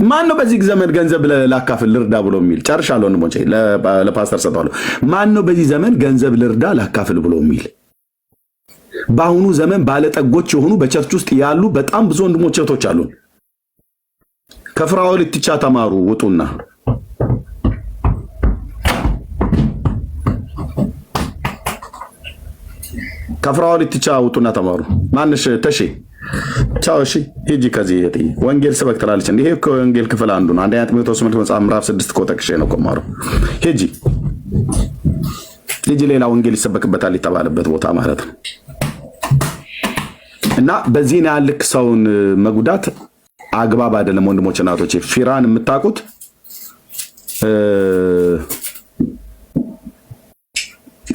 ማን ነው በዚህ ዘመን ገንዘብ ላካፍል ልርዳ ብሎ የሚል? ጨርሻለሁ ወንድሞቼ፣ ለፓስተር ሰጥቷለሁ። ማን ነው በዚህ ዘመን ገንዘብ ልርዳ ላካፍል ብሎ የሚል? በአሁኑ ዘመን ባለጠጎች የሆኑ በቸርች ውስጥ ያሉ በጣም ብዙ ወንድሞች እህቶች አሉን። ከፍራኦል ኢትቻ ተማሩ። ውጡና ከፍራኦል ኢትቻ ውጡና ተማሩ። ማንሽ ተሺ ቻው። እሺ ሂጂ ከዚህ ወንጌል ስበክ ትላለች። ይሄ እኮ ወንጌል ክፍል አንዱ ነው። አንደኛ ጢሞቴዎስ መጽሐፍ ምዕራፍ 6 እኮ ጠቅሼ ነው ቆማሩ። ሂጂ ሌላ ወንጌል ይሰበክበታል የተባለበት ቦታ ማለት ነው። እና በዚህ ነው ያልክ ሰውን መጉዳት አግባብ አይደለም ወንድሞች እናቶቼ። ፊራን የምታውቁት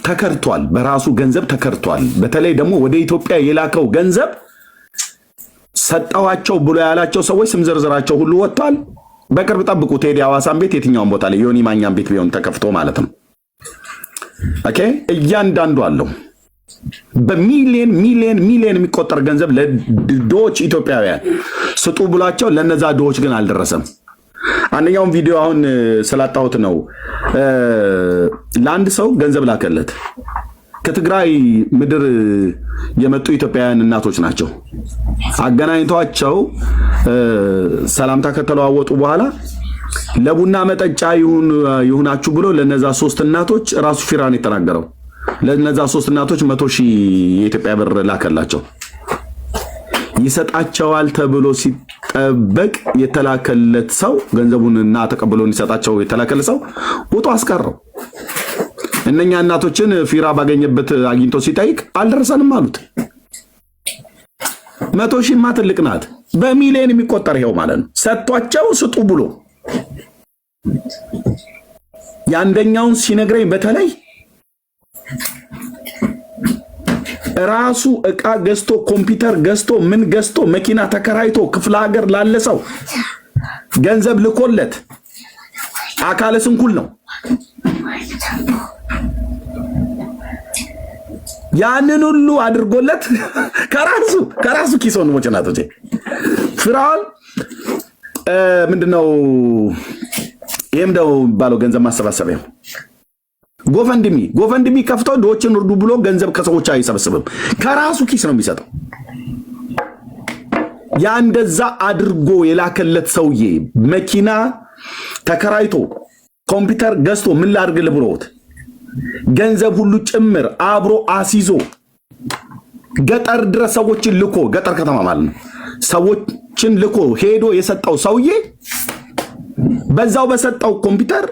ተከርቷል፣ በራሱ ገንዘብ ተከርቷል። በተለይ ደግሞ ወደ ኢትዮጵያ የላከው ገንዘብ ሰጣዋቸው ብሎ ያላቸው ሰዎች ስም ዝርዝራቸው ሁሉ ወጥቷል። በቅርብ ጠብቁ። ቴዲ ሐዋሳን ቤት የትኛውን ቦታ ላይ ዮኒ ማኛን ቤት ቢሆን ተከፍቶ ማለት ነው። ኦኬ እያንዳንዱ አለው በሚሊየን የሚቆጠር ገንዘብ ለድሆች ኢትዮጵያውያን ስጡ ብሏቸው ለነዛ ድሆች ግን አልደረሰም። አንደኛውን ቪዲዮ አሁን ስላጣሁት ነው። ለአንድ ሰው ገንዘብ ላከለት። ከትግራይ ምድር የመጡ ኢትዮጵያውያን እናቶች ናቸው። አገናኝቷቸው ሰላምታ ከተለዋወጡ በኋላ ለቡና መጠጫ ይሁናችሁ ብሎ ለነዛ 3 እናቶች ራሱ ፊራን የተናገረው ለነዛ 3 እናቶች 100,000 የኢትዮጵያ ብር ላከላቸው። ይሰጣቸዋል ተብሎ ሲጠበቅ የተላከለት ሰው ገንዘቡንና ተቀብሎ እንዲሰጣቸው የተላከለት ሰው ወጡ አስቀረው። እነኛ እናቶችን ፊራ ባገኘበት አግኝቶ ሲጠይቅ አልደረሰንም አሉት። 100,000ማ ትልቅ ናት። በሚሊዮን የሚቆጠር ይሄው ማለት ነው። ሰጥቷቸው ስጡ ብሎ ያንደኛውን ሲነግረኝ በተለይ ራሱ ዕቃ ገዝቶ ኮምፒውተር ገዝቶ ምን ገዝቶ መኪና ተከራይቶ ክፍለ ሀገር ላለ ሰው ገንዘብ ልኮለት አካለ ስንኩል ነው። ያንን ሁሉ አድርጎለት ከራሱ ኪስ ነው ወጭናቶቼ። ፍራኦል ምንድነው ይሄም ደው ባለው ገንዘብ ማሰባሰቢያ ጎፈንድሚ ከፍቶ ድሆችን እርዱ ብሎ ገንዘብ ከሰዎች አይሰበስብም። ከራሱ ኪስ ነው የሚሰጠው። ያ እንደዛ አድርጎ የላከለት ሰውዬ መኪና ተከራይቶ ኮምፒውተር ገዝቶ ምን ላድርግልህ ብሎት ገንዘብ ሁሉ ጭምር አብሮ አሲዞ ገጠር ድረስ ሰዎችን ልኮ ገጠር ከተማ ማለት ነው ሰዎችን ልኮ ሄዶ የሰጠው ሰውዬ በዛው በሰጠው ኮምፒውተር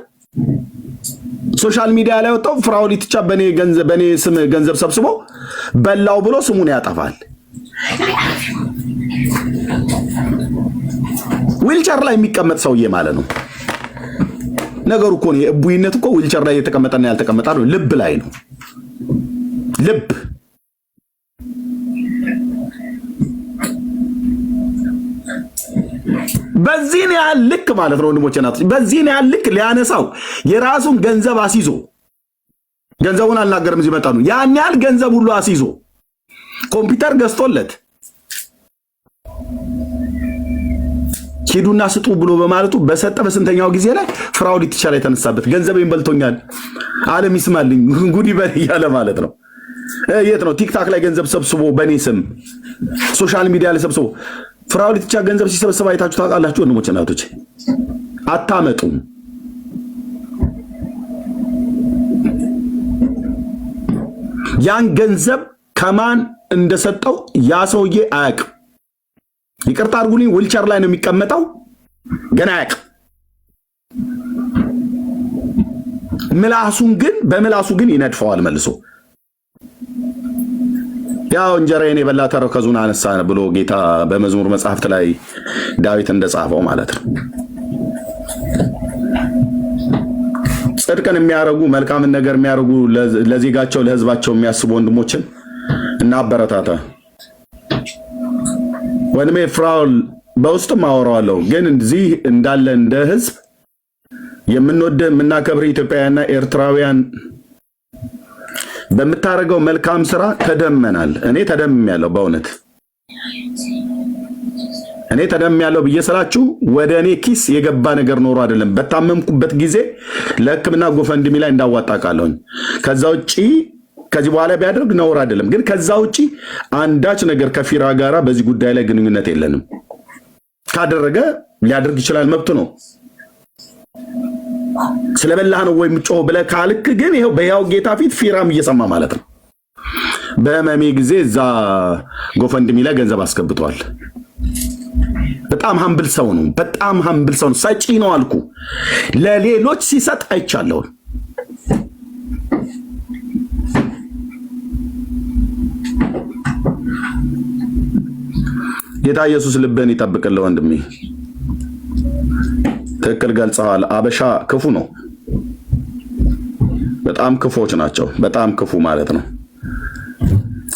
ሶሻል ሚዲያ ላይ ወጣው ፍራኦል ኢትቻ በኔ ስም ገንዘብ ሰብስቦ በላው ብሎ ስሙን ያጠፋል። ዊልቸር ላይ የሚቀመጥ ሰውዬ ማለት ነው። ነገሩ እኮ ነው የእቡይነት እኮ ዊልቸር ላይ የተቀመጠና ያልተቀመጠ ነው። ልብ ላይ ነው። ልብ በዚህን ያህል ልክ ማለት ነው ወንድሞቼ እናቶች፣ በዚህን ያህል ልክ ሊያነሳው የራሱን ገንዘብ አስይዞ ገንዘቡን አልናገርም እዚህ መጣ ነው ያን ያህል ገንዘብ ሁሉ አስይዞ ኮምፒውተር ገዝቶለት ሂዱና ስጡ ብሎ በማለቱ በሰጠ በስንተኛው ጊዜ ላይ ፍራውድ ይተቻለ የተነሳበት ገንዘቤን በልቶኛል ዓለም ይስማልኝ ጉዲ በል ያለ ማለት ነው። የት ነው ቲክታክ ላይ ገንዘብ ሰብስቦ በኔ ስም ሶሻል ሚዲያ ላይ ሰብስቦ ፍራውድ ይተቻ ገንዘብ ሲሰበስብ አይታችሁ ታውቃላችሁ ወንድሞቼ እናቶች? አታመጡም። ያን ገንዘብ ከማን እንደሰጠው ያ ሰውዬ አያውቅም። ይቅርታ አድርጉልኝ ዊልቸር ላይ ነው የሚቀመጠው ገና አያውቅም። ምላሱን ግን በምላሱ ግን ይነድፈዋል መልሶ። ያው እንጀራዬን የበላ ተረከዙን አነሳ ብሎ ጌታ በመዝሙር መጽሐፍት ላይ ዳዊት እንደጻፈው ማለት ነው። ጽድቅን የሚያረጉ መልካምን ነገር የሚያረጉ ለዜጋቸው ለህዝባቸው የሚያስቡ ወንድሞችን እና አበረታታ ወንድሜ ፍራውል በውስጥም አወራዋለሁ። ግን እዚህ እንዳለ እንደ ህዝብ የምንወድ የምናከብር ኢትዮጵያውያንና ኤርትራውያን በምታረገው መልካም ስራ ተደመናል። እኔ ተደምሜያለሁ። በእውነት እኔ ተደምሜያለሁ ብዬ ስላችሁ ወደ እኔ ኪስ የገባ ነገር ኖሮ አይደለም። በታመምኩበት ጊዜ ለሕክምና ጎፈንድሚ ላይ እንዳዋጣቃለሁኝ። ከዛ ውጪ ከዚህ በኋላ ቢያደርግ ነውር አይደለም። ግን ከዛ ውጪ አንዳች ነገር ከፊራ ጋራ በዚህ ጉዳይ ላይ ግንኙነት የለንም። ካደረገ ሊያደርግ ይችላል፣ መብቱ ነው። ስለበላህ ነው ወይ ምጮህ ብለህ ካልክ ግን ይሄው በያው ጌታ ፊት ፊራም እየሰማ ማለት ነው። በህመሜ ጊዜ እዛ ጎፈንድሚ ላይ ገንዘብ አስገብቷል። በጣም ሀምብል ሰው ነው። በጣም ሀምብል ሰው ነው። ሰጪ ነው አልኩ። ለሌሎች ሲሰጥ አይቻለሁ። ጌታ ኢየሱስ ልብህን ይጠብቅልህ ወንድሜ። ትክክል ገልጸዋል። አበሻ ክፉ ነው። በጣም ክፎች ናቸው። በጣም ክፉ ማለት ነው።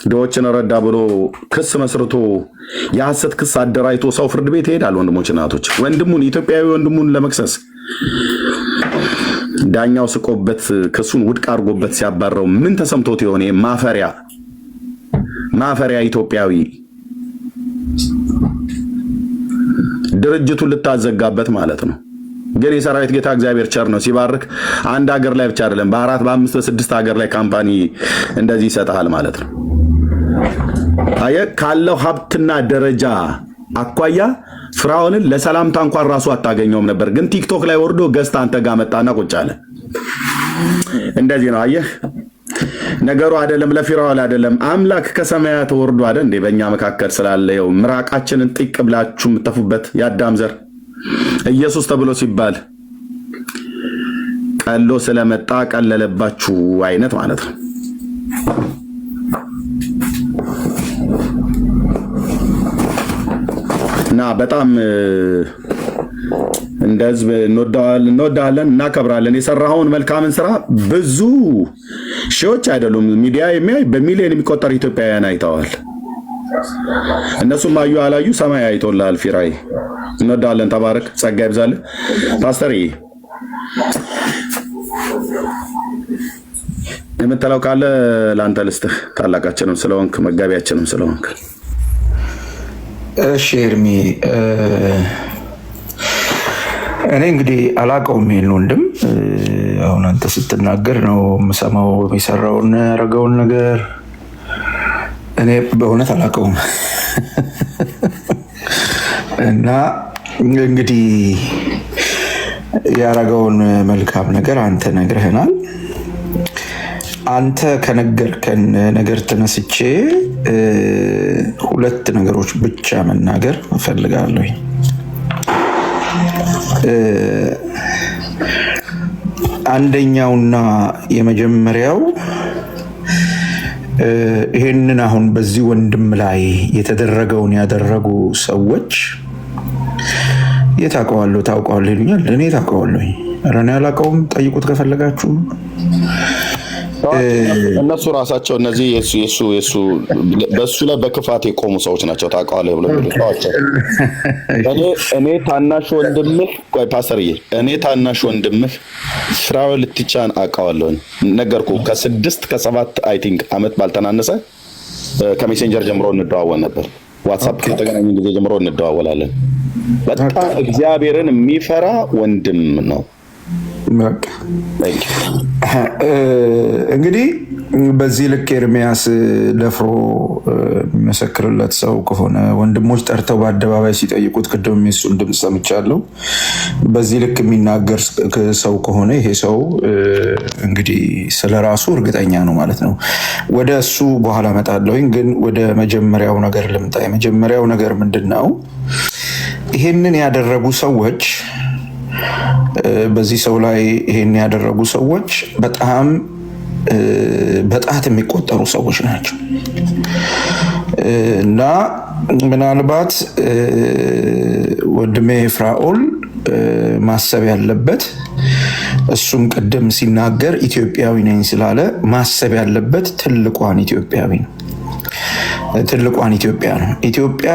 ድሆችን ረዳ ብሎ ክስ መስርቶ የሐሰት ክስ አደራጅቶ ሰው ፍርድ ቤት ይሄዳል። ወንድሞች እናቶች፣ ወንድሙን ኢትዮጵያዊ ወንድሙን ለመክሰስ ዳኛው ስቆበት ክሱን ውድቅ አድርጎበት ሲያባረው ምን ተሰምቶት ይሆን? ማፈሪያ ኢትዮጵያዊ ድርጅቱን ልታዘጋበት ማለት ነው። ግን የሰራዊት ጌታ እግዚአብሔር ቸር ነው። ሲባርክ አንድ ሀገር ላይ ብቻ አይደለም፣ በ4 በ5 በ6 ሀገር ላይ ካምፓኒ እንደዚህ ይሰጣል ማለት ነው። አየህ፣ ካለው ሀብትና ደረጃ አኳያ ፍራውንን ለሰላምታ እንኳን ራሱ አታገኘውም ነበር። ግን ቲክቶክ ላይ ወርዶ ገዝታ አንተ ጋር መጣና ቁጭ አለ። እንደዚህ ነው። አየህ፣ ነገሩ አይደለም ለፊራውል አይደለም፣ አምላክ ከሰማያት ወርዶ አይደል እንዴ በእኛ መካከል ስላለው ምራቃችንን ጥቅ ብላችሁ የምትተፉበት የአዳም ዘር ኢየሱስ ተብሎ ሲባል ቀሎ ስለመጣ ቀለለባችሁ አይነት ማለት ነው። እና በጣም እንደ ህዝብ እንወዳለን፣ እናከብራለን። የሰራኸውን መልካምን ስራ ብዙ ሺዎች አይደሉም ሚዲያ የሚያይ በሚሊዮን የሚቆጠር ኢትዮጵያውያን አይተዋል። እነሱም አዩ አላዩ ሰማይ አይቶላል። ፊራይ እንወዳለን። ተባረክ፣ ጸጋ ይብዛልህ። ፓስተር የምትለው ካለ ለአንተ ልስጥህ። ታላቃችንም ስለሆንክ መጋቢያችንም ስለሆንክ። እሺ ኤርሚ፣ እኔ እንግዲህ አላውቀውም ይሄን ወንድም። አሁን አንተ ስትናገር ነው የምሰማው የሚሰራውን ያደረገውን ነገር። እኔ በእውነት አላውቀውም እና እንግዲህ ያደረገውን መልካም ነገር አንተ ነግረህናል። አንተ ከነገርከን ነገር ተነስቼ 2 ነገሮች ብቻ መናገር እፈልጋለሁ። አንደኛውና የመጀመሪያው ይሄንን አሁን በዚህ ወንድም ላይ የተደረገውን ያደረጉ ሰዎች የታውቀዋለሁ ታውቀዋለሁ ይሉኛል። እኔ ታውቀዋለሁ። ኧረ እኔ አላውቀውም፣ ጠይቁት ከፈለጋችሁ። እነሱ ራሳቸው እነዚህ የሱ በሱ ላይ በክፋት የቆሙ ሰዎች ናቸው። ታውቀዋለህ ብሎ ተዋቸው። እኔ ታናሽ ወንድምህ ቆይ ፓስተርዬ፣ እኔ ታናሽ ወንድምህ ፍራኦል ልትቻን አውቀዋለሁ። ነገርኩህ ከ6 ከ7 አይ ቲንክ አመት ባልተናነሰ ከሜሴንጀር ጀምሮ እንደዋወል ነበር። ዋትስአፕ ከተገናኘን ጊዜ ጀምሮ እንደዋወላለን። በጣም እግዚአብሔርን የሚፈራ ወንድም ነው። እንግዲህ በዚህ ልክ ኤርሚያስ ደፍሮ የሚመሰክርለት ሰው ከሆነ ወንድሞች ጠርተው በአደባባይ ሲጠይቁት ቅድም የሱን ድምፅ ሰምቻለሁ። በዚህ ልክ የሚናገር ሰው ከሆነ ይሄ ሰው እንግዲህ ስለራሱ እርግጠኛ ነው ማለት ነው። ወደ እሱ በኋላ እመጣለሁኝ፣ ግን ወደ መጀመሪያው ነገር ልምጣ። የመጀመሪያው ነገር ምንድን ነው? ይሄንን ያደረጉ ሰዎች በዚህ ሰው ላይ ይሄን ያደረጉ ሰዎች በጣም በጣት የሚቆጠሩ ሰዎች ናቸው እና ምናልባት ወንድሜ ፍራኦል ማሰብ ያለበት እሱም ቅድም ሲናገር ኢትዮጵያዊ ነኝ ስላለ ማሰብ ያለበት ትልቋን ኢትዮጵያዊ ነው። ትልቋን ኢትዮጵያ ነው። ኢትዮጵያ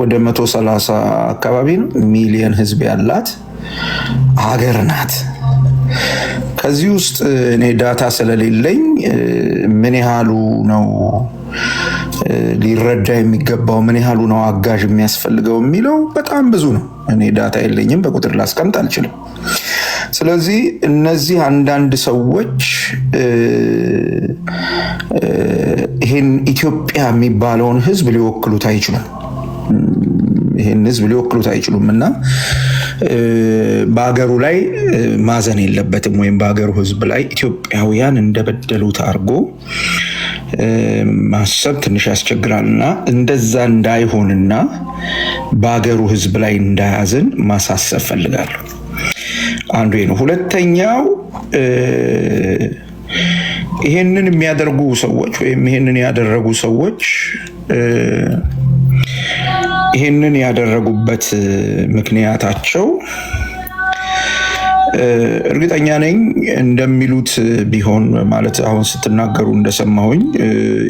ወደ 130 አካባቢ ሚሊዮን ህዝብ ያላት ሀገር ናት። ከዚህ ውስጥ እኔ ዳታ ስለሌለኝ ምን ያህሉ ነው ሊረዳ የሚገባው፣ ምን ያህሉ ነው አጋዥ የሚያስፈልገው የሚለው በጣም ብዙ ነው። እኔ ዳታ የለኝም፣ በቁጥር ላስቀምጥ አልችልም። ስለዚህ እነዚህ አንዳንድ ሰዎች ይህን ኢትዮጵያ የሚባለውን ህዝብ ሊወክሉት አይችሉም። ይህን ህዝብ ሊወክሉት አይችሉም እና በአገሩ ላይ ማዘን የለበትም፣ ወይም በአገሩ ህዝብ ላይ ኢትዮጵያውያን እንደበደሉት አድርጎ ማሰብ ትንሽ ያስቸግራልና እንደዛ እንዳይሆንና በአገሩ ህዝብ ላይ እንዳያዝን ማሳሰብ ፈልጋለሁ። አንዱ ነው። ሁለተኛው ይሄንን የሚያደርጉ ሰዎች ወይም ይሄንን ያደረጉ ሰዎች ይሄንን ያደረጉበት ምክንያታቸው እርግጠኛ ነኝ እንደሚሉት ቢሆን ማለት አሁን ስትናገሩ እንደሰማሁኝ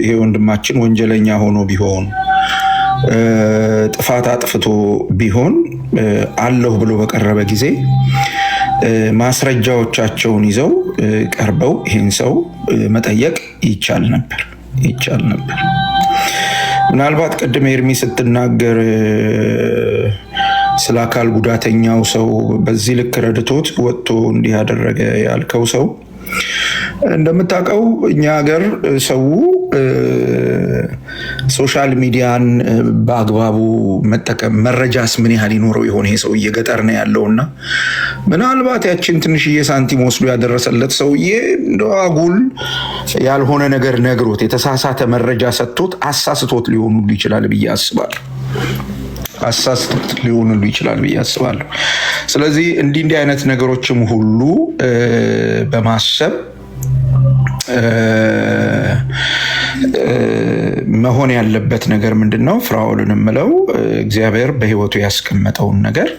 ይሄ ወንድማችን ወንጀለኛ ሆኖ ቢሆን ጥፋት አጥፍቶ ቢሆን አለሁ ብሎ በቀረበ ጊዜ ማስረጃዎቻቸውን ይዘው ቀርበው ይህን ሰው መጠየቅ ይቻል ነበር። ምናልባት ቅድም ኤርሚ ስትናገር ስለ አካል ጉዳተኛው ሰው በዚህ ልክ ረድቶት ወጥቶ እንዲህ ያደረገ ያልከው ሰው እንደምታውቀው እኛ ሀገር ሰው ሶሻል ሚዲያን በአግባቡ መጠቀም መረጃስ ምን ያህል ይኖረው ይሆን? ይሄ ሰውዬ ገጠር ነው ያለውና ምናልባት ያችን ትንሽዬ ሳንቲም ወስዶ ያደረሰለት ሰውዬ እንደው አጉል ያልሆነ ነገር ነግሮት የተሳሳተ መረጃ ሰጥቶት አሳስቶት ሊሆኑ ይችላል ብዬ አስባለሁ። ስለዚህ እንዲህ አይነት ነገሮችም ሁሉ በማሰብ መሆን ያለበት ነገር ምንድነው? ፍራኦልን ምለው እግዚአብሔር በህይወቱ ያስቀመጠውን ነገር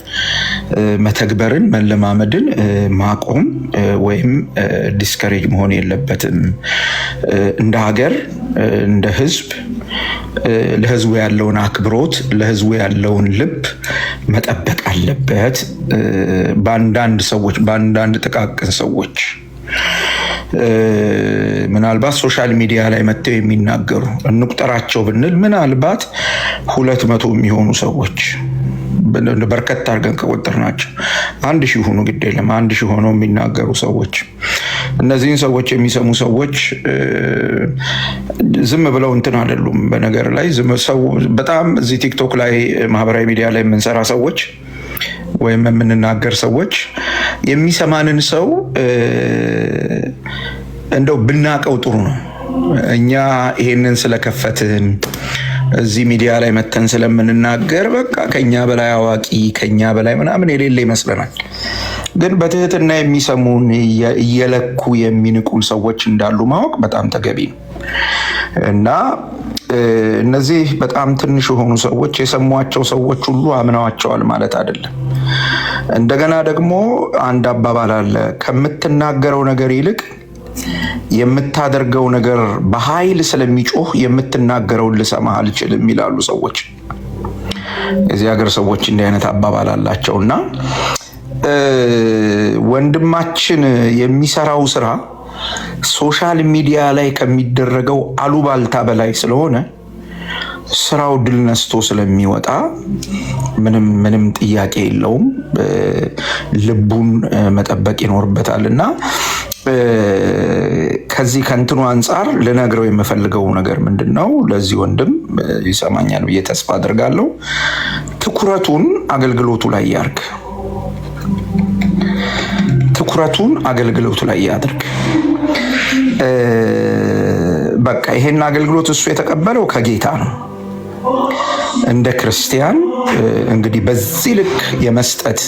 መተግበርን መለማመድን ማቆም ወይም ዲስከሬጅ መሆን የለበትም። እንደ ሀገር እንደ ህዝብ ለህዝቡ ያለውን አክብሮት ለህዝቡ ያለውን ልብ መጠበቅ አለበት። በአንዳንድ ጥቃቅን ሰዎች ምናልባት ሶሻል ሚዲያ ላይ መጥተው የሚናገሩ እንቁጠራቸው ብንል ምናልባት 200 የሚሆኑ ሰዎች በርከት አድርገን ከቆጠርናቸው 1000 ሆኑ፣ ግድ የለም 1000 ሆነው የሚናገሩ ሰዎች፣ እነዚህን ሰዎች የሚሰሙ ሰዎች ዝም ብለው እንትን አይደሉም። በነገር ላይ ሰው በጣም እዚህ ቲክቶክ ላይ ማህበራዊ ሚዲያ ላይ የምንሰራ ሰዎች ወይም የምንናገር ሰዎች የሚሰማንን ሰው እንደው ብናቀው ጥሩ ነው። እኛ ይሄንን ስለከፈትን እዚህ ሚዲያ ላይ መተን ስለምንናገር በቃ ከኛ በላይ አዋቂ ከኛ በላይ ምናምን የሌለ ይመስለናል። ግን በትህትና የሚሰሙን እየለኩ የሚንቁን ሰዎች እንዳሉ ማወቅ በጣም ተገቢ ነው እና እነዚህ በጣም ትንሽ የሆኑ ሰዎች የሰሟቸው ሰዎች ሁሉ አምነዋቸዋል ማለት አይደለም። እንደገና ደግሞ አንድ አባባል አለ፣ ከምትናገረው ነገር ይልቅ የምታደርገው ነገር በኃይል ስለሚጮህ የምትናገረውን ልሰማ አልችልም ይላሉ ሰዎች። የዚህ ሀገር ሰዎች እንዲህ አይነት አባባል አላቸውና ወንድማችን የሚሰራው ስራ ሶሻል ሚዲያ ላይ ከሚደረገው አሉባልታ በላይ ስለሆነ ስራው ድል ነስቶ ስለሚወጣ ምንም ጥያቄ የለውም። ልቡን መጠበቅ ይኖርበታልና ከዚህ ከንትኑ አንጻር ልነግረው የምፈልገው ነገር ምንድነው? ለዚህ ወንድም ይሰማኛል ብዬ ተስፋ አድርጋለሁ። ትኩረቱን አገልግሎቱ ላይ ያርግ። ትኩረቱን አገልግሎቱ ላይ ያድርግ። በቃ ይሄን አገልግሎት እሱ የተቀበለው ከጌታ ነው። እንደ ክርስቲያን እንግዲህ በዚህ ልክ የመስጠት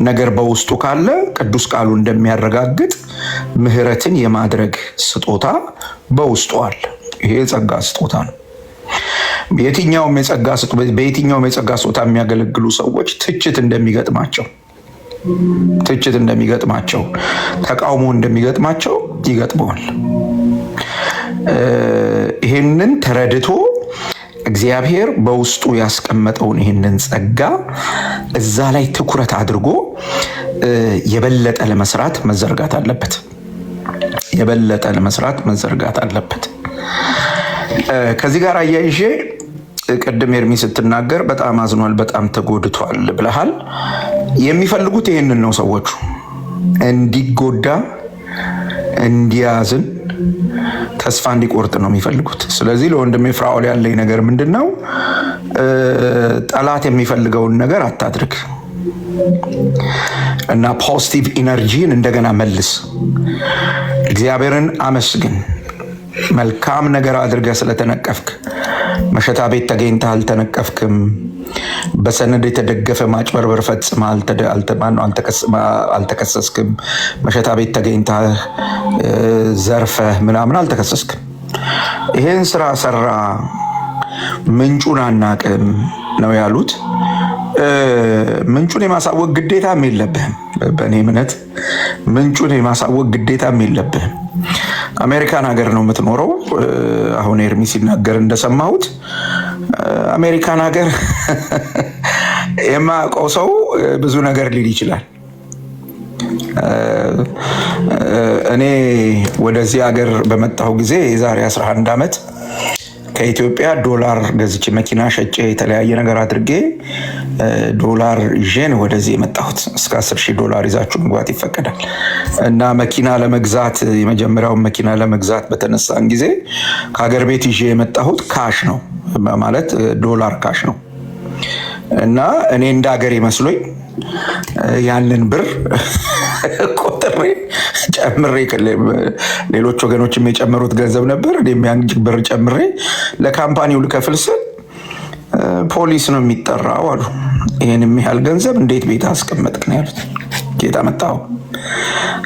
ነገር በውስጡ ካለ ቅዱስ ቃሉ እንደሚያረጋግጥ ምህረትን የማድረግ ስጦታ በውስጡ አለ። ይሄ የጸጋ ስጦታ ነው። በየትኛውም የጸጋ ስጦታ የሚያገለግሉ ሰዎች ትችት እንደሚገጥማቸው፣ ተቃውሞ እንደሚገጥማቸው ይገጥመዋል። ይሄንን ተረድቶ እግዚአብሔር በውስጡ ያስቀመጠውን ይህንን ጸጋ እዛ ላይ ትኩረት አድርጎ የበለጠ ለመስራት መዘርጋት አለበት። ከዚህ ጋር አያይዤ ቅድም ኤርሚ ስትናገር በጣም አዝኗል፣ በጣም ተጎድቷል ብለሃል። የሚፈልጉት ይህንን ነው። ሰዎቹ እንዲጎዳ፣ እንዲያዝን፣ ተስፋ እንዲቆርጥ ነው የሚፈልጉት። ስለዚህ ለወንድሜ ፍራኦል ያለኝ ነገር ምንድነው? ጠላት የሚፈልገውን ነገር አታድርግ እና ፖዚቲቭ ኢነርጂን እንደገና መልስ። እግዚአብሔርን አመስግን። መልካም ነገር አድርገህ ስለተነቀፍክ፣ መሸታ ቤት ተገኝተህ አልተነቀፍክም። በሰነድ የተደገፈ ማጭበርበር ፈጽመህ አልተከሰስክም። መሸታ ቤት ተገኝተህ ዘርፈህ ምናምን አልተከሰስክም። ይሄን ስራ ሰራ፣ ምንጩን አናቅም ነው ያሉት። ምንጩን የማሳወቅ ግዴታም የለብህም። በእኔ እምነት ምንጩን የማሳወቅ ግዴታም የለብህም። አሜሪካን ሀገር ነው የምትኖረው። አሁን ኤርሚ ሲናገር እንደሰማሁት አሜሪካን ሀገር የማያውቀው ሰው ብዙ ነገር ሊል ይችላል። እኔ ወደዚህ ሀገር በመጣሁ ጊዜ የዛሬ 11 ዓመት ከኢትዮጵያ ዶላር ገዝቼ መኪና ሸጬ የተለያየ ነገር አድርጌ ዶላር ይዤን ወደዚህ የመጣሁት። እስከ $10,000 ይዛችሁ መግባት ይፈቀዳል። እና መኪና ለመግዛት የመጀመሪያውን መኪና ለመግዛት በተነሳን ጊዜ ከሀገር ቤት ይዤ የመጣሁት ካሽ ነው ማለት ዶላር ካሽ ነው። እና እኔ እንደ ሀገር ይመስሎኝ ያንን ብር ቆጥሬ ጨምሬ ሌሎች ወገኖችም የጨመሩት ገንዘብ ነበር። እኔም ያን ብር ጨምሬ ለካምፓኒው ልከፍል ስል ፖሊስ ነው የሚጠራው አሉ። ይህን የሚያህል ገንዘብ እንዴት ቤት አስቀመጥክ ነው ያሉት። ጌታ መጣሁ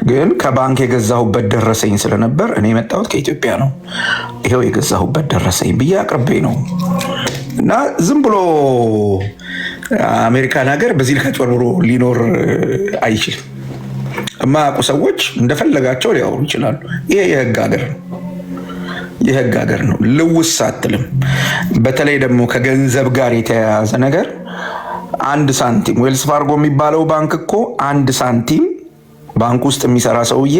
ግን ከባንክ የገዛሁበት ደረሰኝ ስለነበር እኔ የመጣሁት ከኢትዮጵያ ነው፣ ይሄው የገዛሁበት ደረሰኝ ብዬ አቅርቤ ነው። እና ዝም ብሎ አሜሪካን ሀገር በዚህ ልክ አጭበርብሮ ሊኖር አይችልም። የማያውቁ ሰዎች እንደፈለጋቸው ሊያወሩ ይችላሉ። ይሄ የህግ ሀገር ነው። ልውስ አትልም። በተለይ ደግሞ ከገንዘብ ጋር የተያያዘ ነገር አንድ ሳንቲም ዌልስ ፋርጎ የሚባለው ባንክ እኮ አንድ ሳንቲም ባንክ ውስጥ የሚሰራ ሰውዬ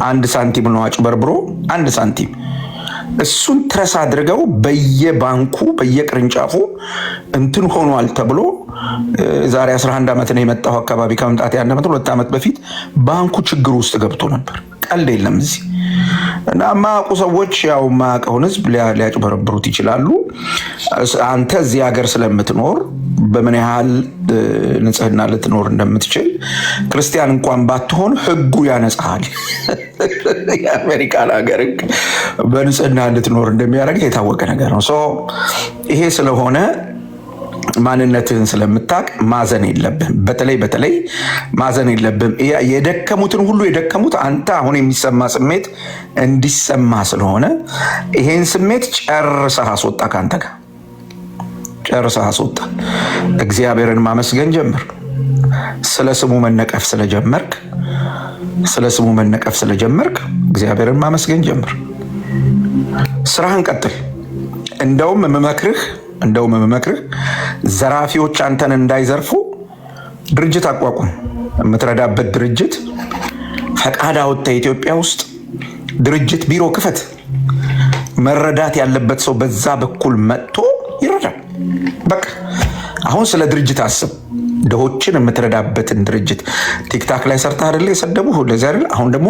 አንድ ሳንቲም ነው አጭበርብሮ፣ አንድ ሳንቲም እሱን ትረስ አድርገው በየባንኩ በየቅርንጫፉ እንትን ሆኗል ተብሎ ዛሬ 11 ዓመት ነው የመጣው አካባቢ ከመምጣት 2 ዓመት በፊት ባንኩ ችግር ውስጥ ገብቶ ነበር። ቀልድ የለም እዚህ። እና ማያውቁ ሰዎች ያው ማያውቀውን ህዝብ ሊያጭበረብሩት ይችላሉ። አንተ እዚህ ሀገር ስለምትኖር በምን ያህል ንጽህና ልትኖር እንደምትችል ክርስቲያን እንኳን ባትሆን ህጉ ያነጻሃል። የአሜሪካን ሀገር ህግ በንጽህና ልትኖር እንደሚያደርግ የታወቀ ነገር ነው። ይሄ ስለሆነ ማንነትህን ስለምታቅ ማዘን የለብህም። በተለይ ማዘን የለብህም። የደከሙትን ሁሉ የደከሙት አንተ አሁን የሚሰማ ስሜት እንዲሰማ ስለሆነ ይሄን ስሜት ጨርሰህ አስወጣ። ከአንተ ጋር ጨርሰህ አስወጣ። እግዚአብሔርን ማመስገን ጀምር። ስለ ስሙ መነቀፍ ስለጀመርክ ስለ ስሙ መነቀፍ ስለጀመርክ እግዚአብሔርን ማመስገን ጀምር። ስራህን ቀጥል። እንደውም የምመክርህ ዘራፊዎች አንተን እንዳይዘርፉ ድርጅት አቋቁም። የምትረዳበት ድርጅት ፈቃድ አውጥተህ ኢትዮጵያ ውስጥ ድርጅት ቢሮ ክፈት። መረዳት ያለበት ሰው በዛ በኩል መጥቶ ይረዳል። በቃ አሁን ስለ ድርጅት አስብ። ድሆችን የምትረዳበትን ድርጅት ቲክታክ ላይ ሰርተህ አይደለ የሰደቡህ? ለዚህ አይደል? አሁን ደግሞ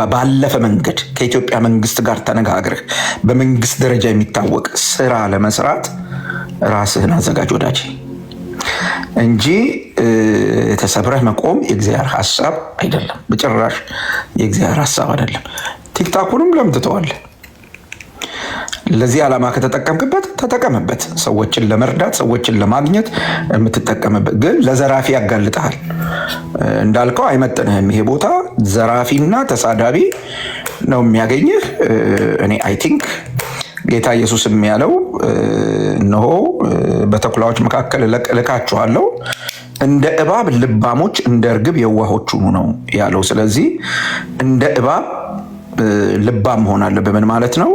ባለፈ መንገድ ከኢትዮጵያ መንግስት ጋር ተነጋግረህ በመንግስት ደረጃ የሚታወቅ ስራ ለመስራት ራስህን አዘጋጅ ወዳጅ፣ እንጂ ተሰብረህ መቆም የእግዚአብሔር ሐሳብ አይደለም። በጭራሽ የእግዚአብሔር ሐሳብ አይደለም። ቲክታኩንም ለምን ትተዋለህ? ለዚህ ዓላማ ከተጠቀምክበት ተጠቀምበት። ሰዎችን ለመርዳት ሰዎችን ለማግኘት የምትጠቀምበት፣ ግን ለዘራፊ ያጋልጠሃል። እንዳልከው አይመጥንህም። ይሄ ቦታ ዘራፊና ተሳዳቢ ነው የሚያገኝህ። እኔ አይ ቲንክ ጌታ ኢየሱስም ያለው እነሆ በተኩላዎች መካከል ልካችኋለሁ፣ እንደ እባብ ልባሞች እንደ እርግብ የዋሆች ሁኑ ነው ያለው። ስለዚህ እንደ እባብ ልባም መሆን አለብህ። ምን ማለት ነው?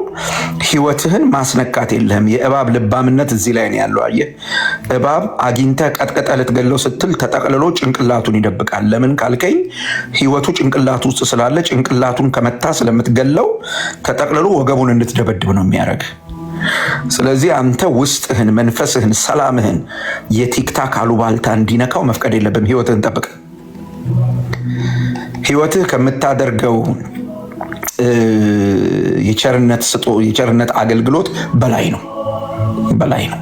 ህይወትህን ማስነካት የለህም። የእባብ ልባምነት እዚህ ላይ ነው ያለው። አየህ፣ እባብ አግኝተህ ቀጥቀጠህ ልትገለው ስትል ተጠቅልሎ ጭንቅላቱን ይደብቃል። ለምን ካልከኝ ህይወቱ ጭንቅላቱ ውስጥ ስላለ ጭንቅላቱን ከመታ ስለምትገለው ተጠቅልሎ ወገቡን እንድትደበድብ ነው የሚያደርግ። ስለዚህ አንተ ውስጥህን፣ መንፈስህን፣ ሰላምህን የቲክታክ አሉባልታ እንዲነካው መፍቀድ የለብም። ህይወትህን ጠብቅ። ህይወትህ ከምታደርገው የቸርነት አገልግሎት በላይ ነው።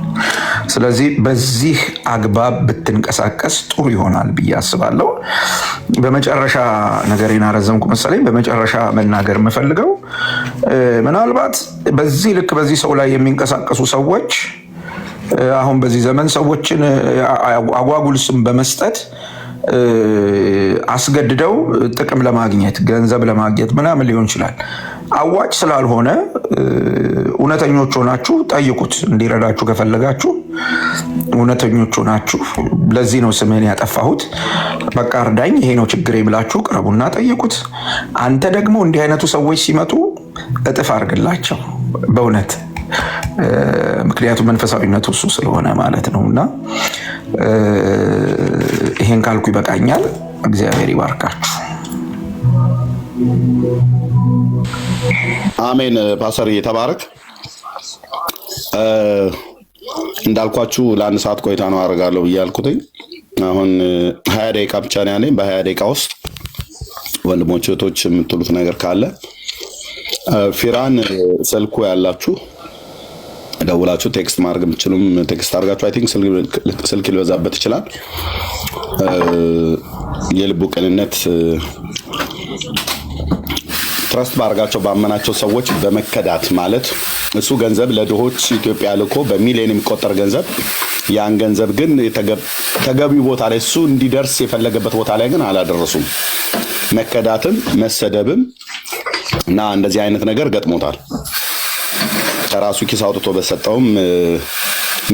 ስለዚህ በዚህ አግባብ ብትንቀሳቀስ ጥሩ ይሆናል ብዬ አስባለሁ። በመጨረሻ ነገሬን አረዘምኩ መሰለኝ። በመጨረሻ መናገር የምፈልገው ምናልባት በዚህ ልክ በዚህ ሰው ላይ የሚንቀሳቀሱ ሰዎች አሁን በዚህ ዘመን ሰዎችን አጓጉል ስም በመስጠት አስገድደው ጥቅም ለማግኘት ገንዘብ ለማግኘት ምናምን ሊሆን ይችላል። አዋጭ ስላልሆነ እውነተኞች ሆናችሁ ጠይቁት። እንዲረዳችሁ ከፈለጋችሁ እውነተኞች ሆናችሁ ለዚህ ነው ስምህን ያጠፋሁት፣ በቃ እርዳኝ፣ ይሄ ነው ችግሬ ብላችሁ ቅረቡና ጠይቁት። አንተ ደግሞ እንዲህ አይነቱ ሰዎች ሲመጡ እጥፍ አድርግላቸው በእውነት፣ ምክንያቱም መንፈሳዊነቱ እሱ ስለሆነ ማለት ነው። እና ይሄን ካልኩ ይበቃኛል። እግዚአብሔር ይባርካችሁ። አሜን። ፓስተር እየተባረክ እንዳልኳችሁ ለአንድ ሰዓት ቆይታ ነው አደርጋለሁ ብያልኩትኝ። አሁን 20 ደቂቃ ብቻ ነው ያለኝ። በ20 ደቂቃ ውስጥ ወንድሞች እህቶች የምትሉት ነገር ካለ ፊራን ስልኩ ያላችሁ ደውላችሁ ቴክስት ማድረግ የምትችሉም ቴክስት አድርጋችሁ። አይ ቲንክ ስልክ ሊበዛበት ይችላል። የልቡ ቅንነት ትረስት ባደረጋቸው ባመናቸው ሰዎች በመከዳት ማለት እሱ ገንዘብ ለድሆች ኢትዮጵያ ልኮ በሚሊዮን የሚቆጠር ገንዘብ፣ ያን ገንዘብ ግን ተገቢው ቦታ ላይ እሱ እንዲደርስ የፈለገበት ቦታ ላይ ግን አላደረሱም። መከዳትም መሰደብም እና እንደዚህ አይነት ነገር ገጥሞታል። ከራሱ ኪስ አውጥቶ በሰጠውም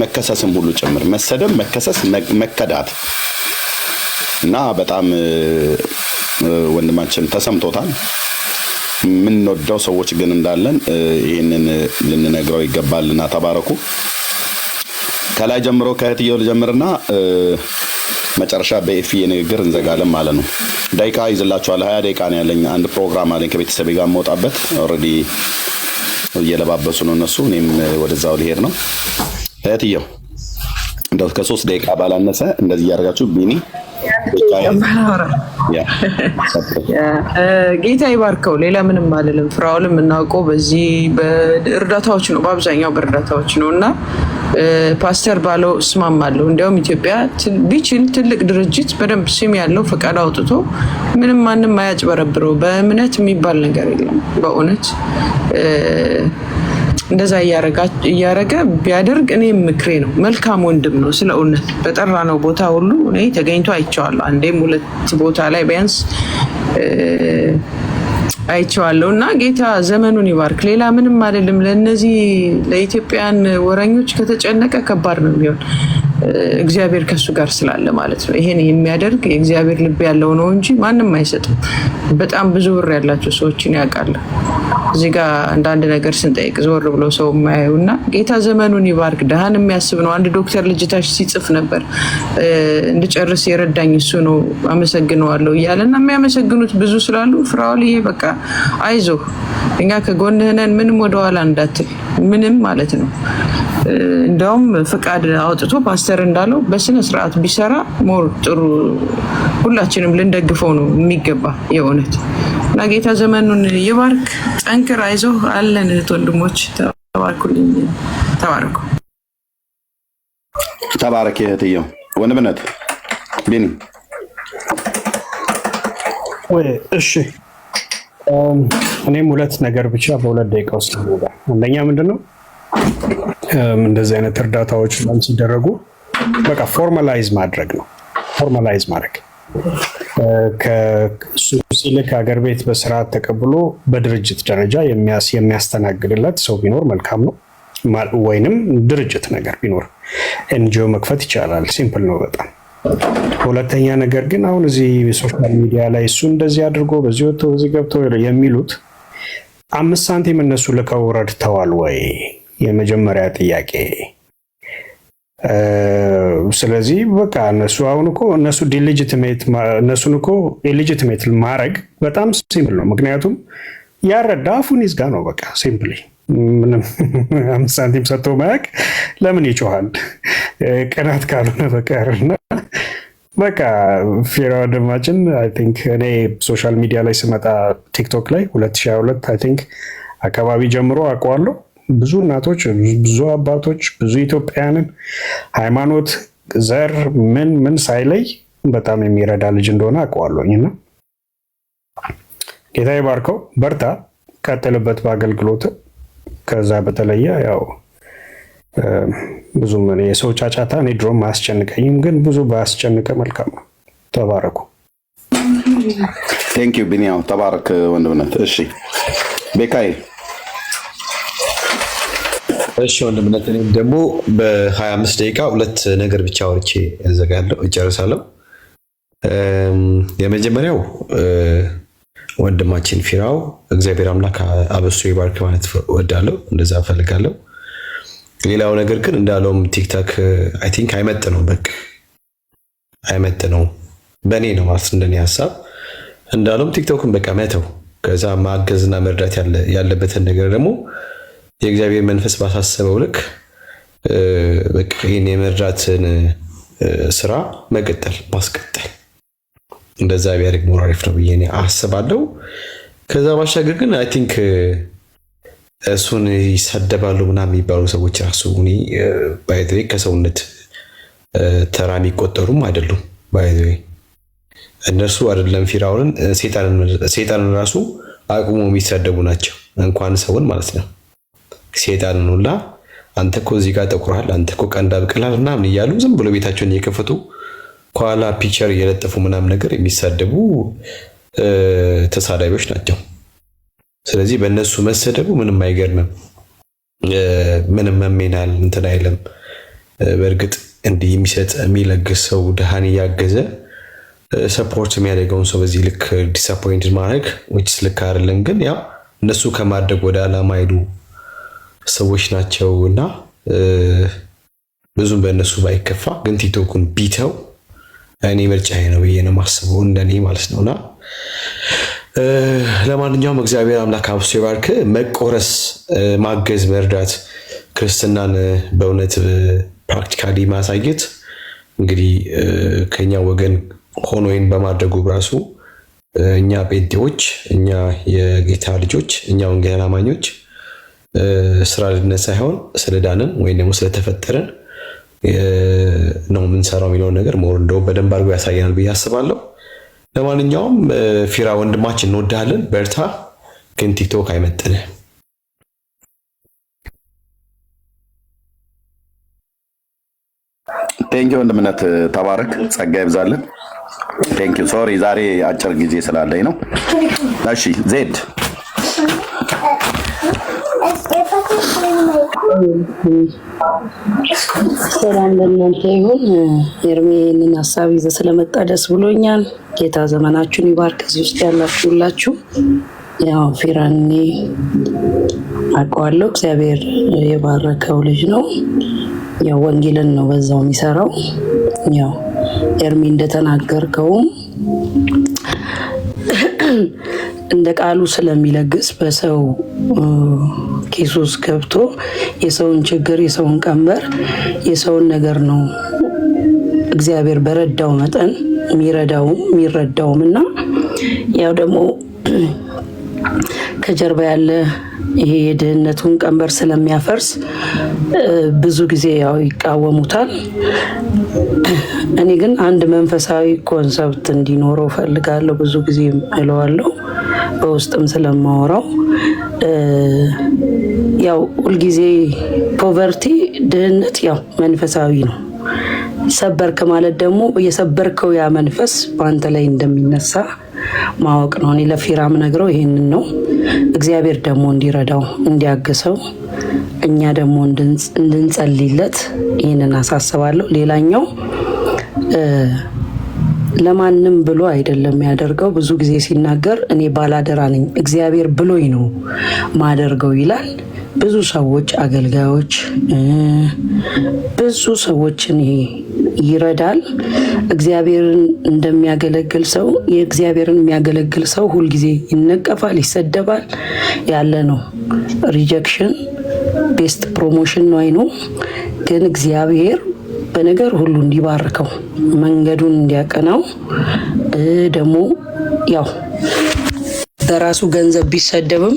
መከሰስም ሁሉ ጭምር መሰደብ፣ መከሰስ፣ መከዳት እና በጣም ወንድማችን ተሰምቶታል። የምንወደው ሰዎች ግን እንዳለን ይህንን ልንነግረው ይገባልና ተባረኩ። ከላይ ጀምሮ ከእህትየው ልጀምርና መጨረሻ በኤፍዬ ንግግር እንዘጋለን ማለት ነው። ደቂቃ ይዝላችኋል። 20 ደቂቃ ነው ያለኝ። አንድ ፕሮግራም አለኝ ከቤተሰቤ ጋር የምወጣበት። ኦልሬዲ እየለባበሱ ነው እነሱ፣ እኔም ወደዛው ልሄድ ነው። እህትየው እንደው ከ3 ደቂቃ ባላነሰ እንደዚህ ያደርጋችሁ ቢኒ ጌታ ይባርከው። ሌላ ምንም አልልም። ፍራውልም እናውቀው በዚህ በእርዳታዎች ነው፣ በአብዛኛው በእርዳታዎች ነው እና ፓስተር ባለው እስማማለሁ። እንዲያውም ኢትዮጵያ ቢችል ትልቅ ድርጅት በደንብ ስም ያለው ፈቃድ አውጥቶ ምንም ማንም አያጭበረብረው። በእምነት የሚባል ነገር የለም። በእውነት እንደዛ እያረገ ቢያደርግ እኔ ምክሬ ነው። መልካም ወንድም ነው። ስለ እውነት በጠራ ነው ቦታ ሁሉ እኔ ተገኝቶ አይቼዋለሁ። አንዴም 2 ቦታ ላይ ቢያንስ አይቼዋለሁ እና ጌታ ዘመኑን ይባርክ። ሌላ ምንም አይደለም። ለነዚህ ለኢትዮጵያን ወረኞች ከተጨነቀ ከባድ ነው የሚሆን። እግዚአብሔር ከሱ ጋር ስላለ ማለት ነው። ይሄን የሚያደርግ የእግዚአብሔር ልብ ያለው ነው እንጂ ማንም አይሰጥም። በጣም ብዙ ብር ያላቸው ሰዎችን ያውቃል። እዚህ ጋር አንዳንድ ነገር ስንጠይቅ ዞር ብሎ ሰው የማያዩና ጌታ ዘመኑን ይባርክ ደሃን የሚያስብ ነው። አንድ ዶክተር ልጅታች ሲጽፍ ነበር እንድጨርስ የረዳኝ እሱ ነው አመሰግነዋለሁ እያለና የሚያመሰግኑት ብዙ ስላሉ ፍራኦል ይሄ በቃ አይዞህ እኛ ከጎንህ ነን ምንም ወደኋላ እንዳትል ምንም ማለት ነው። እንደውም ፍቃድ አውጥቶ ፓስተር እንዳለው በስነ ስርዓት ቢሰራ ሞር ጥሩ ሁላችንም ልንደግፈው ነው የሚገባ የእውነት እና ጌታ ዘመኑን ይባርክ። ጠንክር፣ አይዞህ አለን። ወንድሞች ተባርኩልኝ። ተባረኩ። ተባረክ እህትየው። ወንድምነት ቢኒ ወይ እሺ፣ እኔም ሁለት ነገር ብቻ በሁለት ደቂቃ ውስጥ ነው። አንደኛ ምንድነው እንደዚህ አይነት እርዳታዎች ሲደረጉ በቃ ፎርማላይዝ ማድረግ ነው። ፎርማላይዝ ማድረግ ከሱ ሲልክ ሀገር ቤት በስርዓት ተቀብሎ በድርጅት ደረጃ የሚያስተናግድለት ሰው ቢኖር መልካም ነው። ወይንም ድርጅት ነገር ቢኖር ኤንጂኦ መክፈት ይቻላል። ሲምፕል ነው በጣም። ሁለተኛ ነገር ግን አሁን እዚህ ሶሻል ሚዲያ ላይ እሱ እንደዚህ አድርጎ በዚህ ወጥቶ በዚህ ገብቶ የሚሉት 5 ሳንቲም እነሱ ልከው ረድተዋል ወይ? የመጀመሪያ ጥያቄ። ስለዚህ በቃ እነሱ አሁን እኮ እነሱ እነሱን እኮ ኢሊጂቲሜት ማድረግ በጣም ሲምፕል ነው። ምክንያቱም ያረዳ አፉን ይዝጋ ነው በቃ ሲምፕሊ። ምንም 5 ሳንቲም ሰጥቶ ማያቅ ለምን ይጮሃል? ቅናት ካልሆነ በቀርና በቃ ፊራ ወንድማችን አይ ቲንክ እኔ ሶሻል ሚዲያ ላይ ስመጣ ቲክቶክ ላይ 2022 አይ ቲንክ አካባቢ ጀምሮ አውቀዋለሁ። ብዙ እናቶች፣ ብዙ አባቶች፣ ብዙ ኢትዮጵያውያንን ሃይማኖት፣ ዘር ምን ሳይለይ በጣም የሚረዳ ልጅ እንደሆነ አውቀዋለሁኝና ጌታ ይባርከው። በርታ፣ ቀጥልበት በአገልግሎት። ከዛ በተለየ ያው ብዙም እኔ የሰው ጫጫታ እኔ ድሮም አያስጨንቀኝም፣ ግን ብዙ ባያስጨንቀ መልካም ነው። ተባረኩ። ቴንክ ዩ ቢኒያው፣ ተባረክ ወንድምነት። እሺ ቤካይ። እሺ ወንድምነት፣ እኔም ደግሞ በ25 ደቂቃ ሁለት ነገር ብቻ አውርቼ እጨርሳለሁ። የመጀመሪያው ወንድማችን ፊራው እግዚአብሔር አምላክ አበሱ ይባርክ ማለት እወዳለሁ፣ እንደዛ እፈልጋለሁ። ሌላው ነገር ግን እንዳለውም ቲክታክ አይ ቲንክ አይመጥነው፣ በቃ አይመጥነው በእኔ ነው ማለት እንደኔ ሀሳብ። እንዳለውም ቲክቶክን በቃ መተው፣ ከዛ ማገዝና መርዳት ያለበትን ነገር ደግሞ የእግዚአብሔር መንፈስ ባሳሰበው ልክ በቃ ይህን የመርዳትን ስራ ማስቀጠል እንደዛ ቢያደርግ ሞር አሪፍ ነው ብዬ አስባለሁ። ከዛ ባሻገር ግን አይ ቲንክ እሱን ይሳደባሉ ምናምን የሚባሉ ሰዎች ራሱ እኔ ባይዘይ ከሰውነት ተራ የሚቆጠሩም አይደሉም። ባይዘይ እነሱ አይደለም ፊራውንን ሴጣንን ራሱ አቁሞ የሚሳደቡ ናቸው፣ እንኳን ሰውን ማለት ነው። ሴጣንን ሁላ አንተ እኮ እዚህ ጋር ጠቁረሃል፣ አንተ እኮ ቀንድ አብቅልሃል ምናምን እያሉ ዝም ብሎ ቤታቸውን እየከፈቱ ከኋላ ፒክቸር እየለጠፉ ምናምን ነገር የሚሳደቡ ተሳዳቢዎች ናቸው። ስለዚህ በእነሱ መሰደቡ ምንም አይገርምም፣ ምንም መሜናል እንትን አይልም። በእርግጥ እንዲህ የሚሰጥ የሚለግስ ሰው ድሃን እያገዘ ሰፖርት የሚያደርገውን ሰው በዚህ ልክ ዲስአፖይንትድ ማድረግ ወይስ ልክ አይደለም። ግን ያው እነሱ ከማድረግ ወደ ዓላማ ሄዱ ሰዎች ናቸው እና ብዙም በእነሱ ባይከፋ ግን ቲክቶኩን ቢተው እኔ ምርጫዬ ነው ብዬ ነው የማስበው፣ እንደኔ ማለት ነውና ለማንኛውም እግዚአብሔር አምላክ አብዝቶ ይባርክ። መቆረስ፣ ማገዝ፣ መርዳት ክርስትናን በእውነት ፕራክቲካሊ ማሳየት እንግዲህ ከኛ ወገን ሆኖ ይህን በማድረጉ ራሱ እኛ ጴንጤዎች፣ እኛ የጌታ ልጆች፣ እኛ ወንጌል አማኞች ስራ ልነት ሳይሆን ስለዳንን ወይም ደግሞ ስለተፈጠረን ነው የምንሰራው የሚለውን ነገር ሞር እንደው በደንብ አድርጎ ያሳየናል ብዬ አስባለሁ። ለማንኛውም ፊራ ወንድማችን እንወዳለን፣ በርታ። ግን ቲክቶክ አይመጥንህ። ቴንኪው ወንድምነት፣ ተባረክ፣ ጸጋ ይብዛልን። ቴንኪው። ሶሪ ዛሬ አጭር ጊዜ ስላለኝ ነው። እሺ ዜድ ሰላም ለእናንተ ይሁን። ኤርሚንን ሀሳብ ይዘህ ስለመጣ ደስ ብሎኛል። ጌታ ዘመናችሁን ይባርክ። እዚህ ውስጥ ያላችሁ ሁላችሁ ያው ፊራኔ አውቀዋለሁ። እግዚአብሔር የባረከው ልጅ ነው። ያው ወንጌልን ነው በዛው የሚሰራው። ያው ኤርሚ እንደተናገርከውም እንደ ቃሉ ስለሚለግስ በሰው ኪሱስ ገብቶ የሰውን ችግር የሰውን ቀንበር የሰውን ነገር ነው እግዚአብሔር በረዳው መጠን የሚረዳውም እና ያው ደግሞ ከጀርባ ያለ ይሄ የድህነቱን ቀንበር ስለሚያፈርስ ብዙ ጊዜ ያው ይቃወሙታል። እኔ ግን አንድ መንፈሳዊ ኮንሰፕት እንዲኖረው ፈልጋለሁ። ብዙ ጊዜ እለዋለሁ በውስጥም ስለማወራው ያው ሁልጊዜ ፖቨርቲ ድህነት ያው መንፈሳዊ ነው። ሰበርክ ማለት ደግሞ የሰበርከው ያ መንፈስ በአንተ ላይ እንደሚነሳ ማወቅ ነው። እኔ ለፊራም ነግረው ይሄንን ነው። እግዚአብሔር ደግሞ እንዲረዳው እንዲያግሰው እኛ ደግሞ እንድንጸልይለት ይሄንን አሳስባለሁ። ሌላኛው ለማንም ብሎ አይደለም ያደርገው። ብዙ ጊዜ ሲናገር እኔ ባላደራ ነኝ እግዚአብሔር ብሎኝ ነው ማደርገው ይላል። ብዙ ሰዎች አገልጋዮች ብዙ ሰዎችን ይረዳል። እግዚአብሔርን እንደሚያገለግል ሰው የእግዚአብሔርን የሚያገለግል ሰው ሁልጊዜ ይነቀፋል፣ ይሰደባል ያለ ነው። ሪጀክሽን ቤስት ፕሮሞሽን ነው አይኑ። ግን እግዚአብሔር በነገር ሁሉ እንዲባርከው መንገዱን እንዲያቀናው ደግሞ ያው በራሱ ገንዘብ ቢሰደብም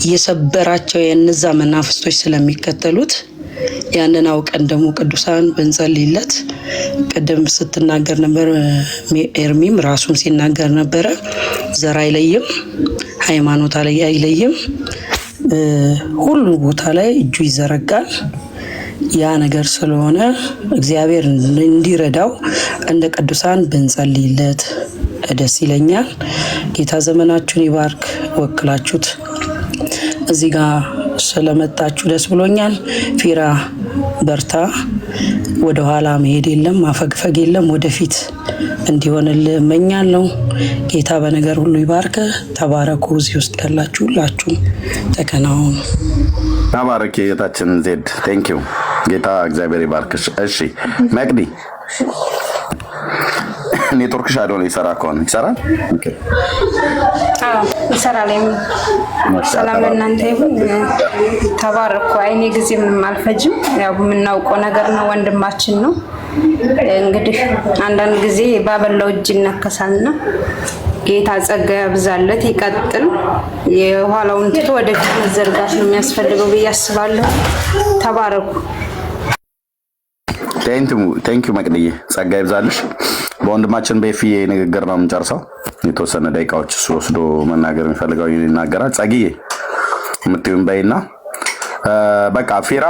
የሰበራቸው የነዛ መናፍስቶች ስለሚከተሉት ያንን አውቀን ደግሞ ቅዱሳን ብንጸልይለት። ቀደም ስትናገር ነበር ኤርሚም ራሱን ሲናገር ነበረ። ዘር አይለይም፣ ሃይማኖት አይለይም፣ ሁሉ ቦታ ላይ እጁ ይዘረጋል። ያ ነገር ስለሆነ እግዚአብሔር እንዲረዳው እንደ ቅዱሳን ብንጸልይለት ደስ ይለኛል። ጌታ ዘመናችሁን ይባርክ። ወክላችሁት እዚህ ጋር ስለመጣችሁ ደስ ብሎኛል። ፊራ በርታ፣ ወደ ኋላ መሄድ የለም ማፈግፈግ የለም፣ ወደፊት እንዲሆንልህ እመኛለሁ። ጌታ በነገር ሁሉ ይባርክ። ተባረኩ። እዚህ ውስጥ ያላችሁ ሁላችሁም ተከናወኑ። ተባረክ ጌታችን ዜድ ቴንክ ዩ። ጌታ እግዚአብሔር ይባርክሽ። እሺ መቅዲ ኔትወርክ ሻዶ ነው ይሰራ ከሆነ ይሰራል። ኦኬ ይሰራል። ሰላም ለእናንተ ይሁን። ተባረኩ። አይኔ ጊዜ ምንም አልፈጅም። ያው የምናውቀው ነገር ነው። ወንድማችን ነው። እንግዲህ አንዳንድ ጊዜ ባበላው እጅ ይነከሳልና ጌታ ጸጋ ያብዛለት፣ ይቀጥል። የኋላውን ትቶ ወደፊት መዘርጋት ነው የሚያስፈልገው ብዬ አስባለሁ። ተባረኩ። ቴንኪው መቅድዬ፣ ጸጋ ይብዛልሽ። በወንድማችን በኤፍዬ ንግግር ነው የምንጨርሰው። የተወሰነ ደቂቃዎች እሱ ወስዶ መናገር የሚፈልገው ይናገራል። ጸግዬ የምትዩን በይና በቃ ፊራ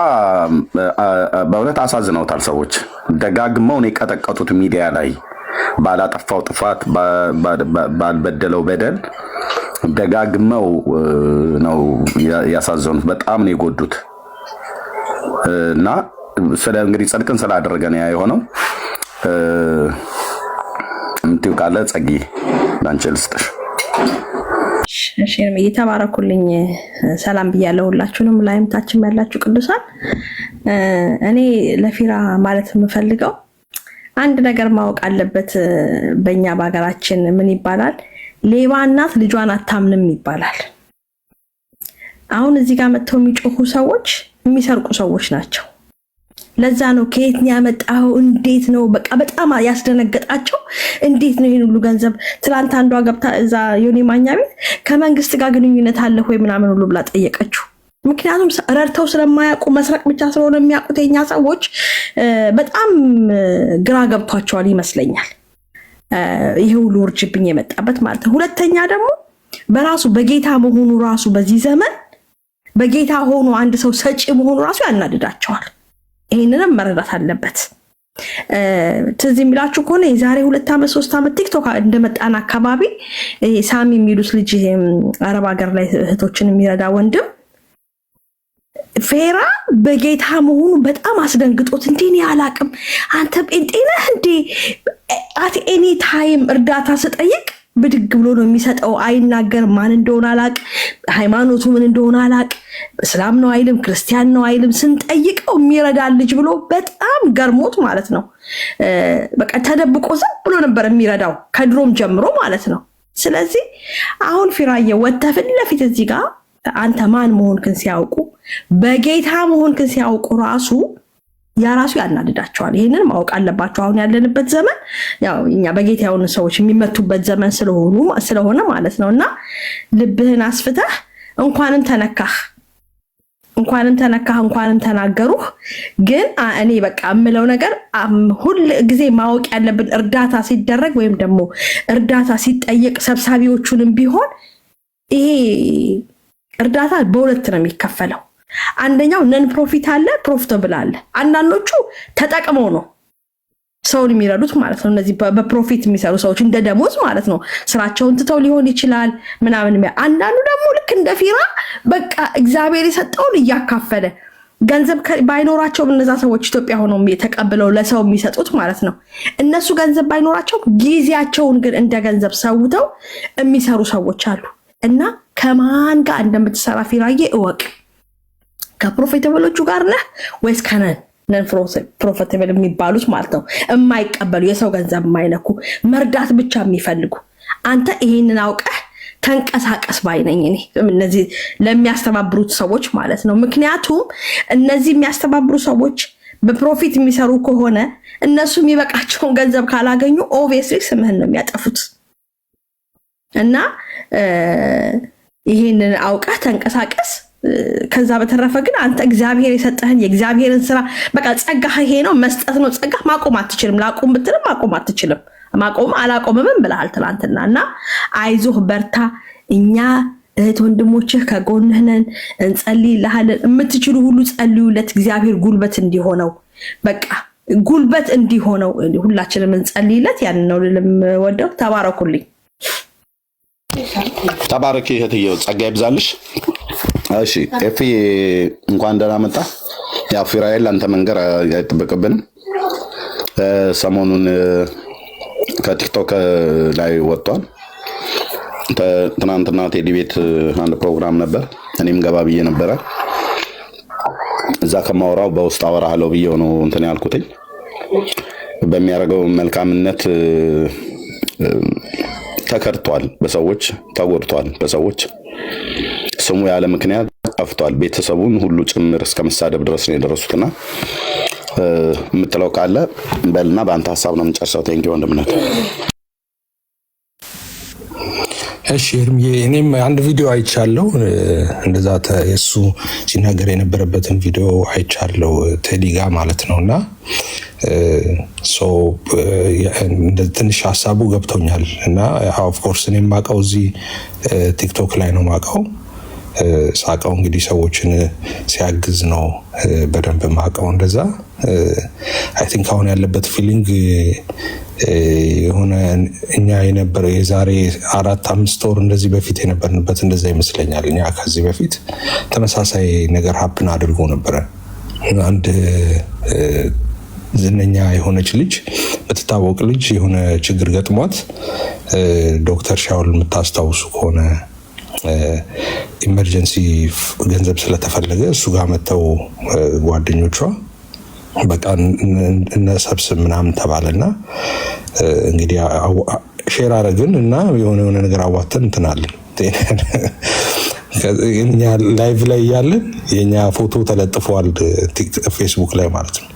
በእውነት አሳዝነውታል ሰዎች። ደጋግመው ነው የቀጠቀጡት ሚዲያ ላይ ባላጠፋው ጥፋት ባልበደለው በደል ደጋግመው ነው ያሳዘኑት። በጣም ነው የጎዱት እና ስለ እንግዲህ ጽድቅን ስላደረገ ነው የሆነው። እንትን ካለ ጸግዬ ላንቺ ልስጥሽ። እሺ የተባረኩልኝ። ሰላም ብያለሁ ሁላችሁንም፣ ላይምታችን ያላችሁ ቅዱሳን። እኔ ለፊራ ማለት የምፈልገው አንድ ነገር ማወቅ አለበት። በእኛ በሀገራችን ምን ይባላል? ሌባ እናት ልጇን አታምንም ይባላል። አሁን እዚህ ጋር መጥተው የሚጮሁ ሰዎች የሚሰርቁ ሰዎች ናቸው። ለዛ ነው ከየት ነው ያመጣው? እንዴት ነው? በቃ በጣም ያስደነገጣቸው። እንዴት ነው ይሄን ሁሉ ገንዘብ? ትላንት አንዷ ገብታ እዛ ዮኒ ማኛ ቤት ከመንግስት ጋር ግንኙነት አለ ወይ ምናምን ሁሉ ብላ ጠየቀችው። ምክንያቱም ረድተው ስለማያውቁ መስረቅ ብቻ ስለሆነ የሚያውቁት የኛ ሰዎች በጣም ግራ ገብቷቸዋል ይመስለኛል። ይሄ ሁሉ ውርጅብኝ የመጣበት ማለት ነው። ሁለተኛ ደግሞ በራሱ በጌታ መሆኑ ራሱ በዚህ ዘመን በጌታ ሆኖ አንድ ሰው ሰጪ መሆኑ ራሱ ያናድዳቸዋል። ይሄንንም መረዳት አለበት። ትዝ የሚላችሁ ከሆነ የዛሬ 2 ዓመት 3 ዓመት ቲክቶክ እንደመጣና አካባቢ ሳሚ የሚሉት ልጅ አረብ ሀገር ላይ እህቶችን የሚረዳ ወንድም ፌራ በጌታ መሆኑ በጣም አስደንግጦት እንዴ እኔ አላቅም አንተ ጴንጤ ነህ እንዴ አት ኤኒ ታይም እርዳታ ስጠይቅ ብድግ ብሎ ነው የሚሰጠው አይናገርም ማን እንደሆነ አላቅ ሃይማኖቱ ምን እንደሆነ አላቅ እስላም ነው አይልም ክርስቲያን ነው አይልም ስንጠይቀው የሚረዳል ልጅ ብሎ በጣም ገርሞት ማለት ነው በቃ ተደብቆ ዝም ብሎ ነበር የሚረዳው ከድሮም ጀምሮ ማለት ነው ስለዚህ አሁን ፊራዬ ወተፍን ለፊት እዚህ ጋር አንተ ማን መሆንክን ሲያውቁ በጌታ መሆንክን ሲያውቁ ራሱ ያራሱ ያናድዳቸዋል ይሄንን ማወቅ አለባቸው አሁን ያለንበት ዘመን ያው እኛ በጌታ ያውን ሰዎች የሚመቱበት ዘመን ስለሆነ ማለት ነውና ልብህን አስፍተህ እንኳንም ተነካህ እንኳንም ተናገሩህ ግን እኔ በቃ እምለው ነገር ሁሉ ጊዜ ማወቅ ያለብን እርዳታ ሲደረግ ወይም ደግሞ እርዳታ ሲጠየቅ ሰብሳቢዎቹንም ቢሆን ይሄ እርዳታ በሁለት ነው የሚከፈለው አንደኛው ነን ፕሮፊት አለ ፕሮፊታብል አለ አንዳንዶቹ ተጠቅመው ነው ሰውን የሚረዱት ማለት ነው እነዚህ በፕሮፊት የሚሰሩ ሰዎች እንደ ደሞዝ ማለት ነው ስራቸውን ትተው ሊሆን ይችላል ምናምን አንዳንዱ ደግሞ ልክ እንደ ፊራ በቃ እግዚአብሔር የሰጠውን እያካፈለ ገንዘብ ባይኖራቸው እነዛ ሰዎች ኢትዮጵያ ሆነው ተቀብለው ለሰው የሚሰጡት ማለት ነው እነሱ ገንዘብ ባይኖራቸው ጊዜያቸውን ግን እንደ ገንዘብ ሰውተው የሚሰሩ ሰዎች አሉ እና ከማን ጋር እንደምትሰራ ፊራዬ እወቅ ከፕሮፊታብሎቹ ጋር ነህ ወይስ ነን ፕሮፊታብል የሚባሉት ማለት ነው የማይቀበሉ የሰው ገንዘብ የማይነኩ መርዳት ብቻ የሚፈልጉ አንተ ይሄንን አውቀህ ተንቀሳቀስ ባይነኝ እኔ እነዚህ ለሚያስተባብሩት ሰዎች ማለት ነው ምክንያቱም እነዚህ የሚያስተባብሩ ሰዎች በፕሮፊት የሚሰሩ ከሆነ እነሱ የሚበቃቸውን ገንዘብ ካላገኙ ኦብቪየስሊ ስምህን ነው የሚያጠፉት እና ይሄንን አውቀህ ተንቀሳቀስ ከዛ በተረፈ ግን አንተ እግዚአብሔር የሰጠህን የእግዚአብሔርን ስራ በቃ ጸጋህ ይሄ ነው መስጠት ነው ጸጋህ ማቆም አትችልም ላቆም ብትልም ማቆም አትችልም ማቆም አላቆምም ብለሃል ትላንትናና አይዞህ በርታ እኛ እህት ወንድሞችህ ከጎንህ ነን እንጸልይልሃለን የምትችሉ ሁሉ ጸልዩለት እግዚአብሔር ጉልበት እንዲሆነው በቃ ጉልበት እንዲሆነው ሁላችንም እንጸልይለት ያን ነው ልምወደው ተባረኩልኝ ተባረክ እህትዬ ጸጋ ይብዛልሽ እሺ ኤፊ እንኳን ደህና መጣ ያው ፊራኤል አንተ መንገር አይጠበቅብንም ሰሞኑን ከቲክቶክ ላይ ወጥቷል ትናንትና ቴዲ ቤት አንድ ፕሮግራም ነበር እኔም ገባ ብዬ ነበረ እዛ ከማወራው በውስጥ አወራለሁ ብዬ ነው እንትን ያልኩትኝ በሚያደርገው መልካምነት ተከርቷል በሰዎች ተጎድቷል በሰዎች ስሙ ያለ ምክንያት ጠፍቷል ቤተሰቡን ሁሉ ጭምር እስከመሳደብ ድረስ ነው የደረሱትና የምትለው ካለ በልና በአንተ ሐሳብ ነው የምንጨርሰው ቴንኪው ወንድምነት እሺ እኔም አንድ ቪዲዮ አይቻለሁ እንደዛ እሱ ሲናገር የነበረበትን ቪዲዮ አይቻለሁ ቴዲ ጋር ማለት ነውና እንደ ትንሽ ሐሳቡ ገብቶኛል እና ኦፍ ኮርስ እኔም ማቀው እዚህ ቲክቶክ ላይ ነው ማቀው ሳቀው እንግዲህ ሰዎችን ሲያግዝ ነው በደንብ ማቀው እንደዛ አይ ቲንክ አሁን ያለበት ፊሊንግ የሆነ እኛ የነበረው የዛሬ 4-5 ወር እንደዚህ በፊት የነበርንበት እንደዛ ይመስለኛል እኛ ከዚህ በፊት ተመሳሳይ ነገር ሀፕን አድርጎ ነበር አንድ ዝነኛ የሆነች ልጅ በተታወቀ ልጅ የሆነ ችግር ገጥሟት ዶክተር ሻውል የምታስታውሱ ከሆነ ኢመርጀንሲ ገንዘብ ስለተፈለገ እሱ ጋር መተው ጓደኞቿ በቃ እነሰብስብ ምናምን ተባለና እንግዲህ ሼር አረግን እና የሆነ ነገር አዋተን እንትናለን የኛ ላይቭ ላይ ያለን የኛ ፎቶ ተለጥፏል ፌስቡክ ላይ ማለት ነው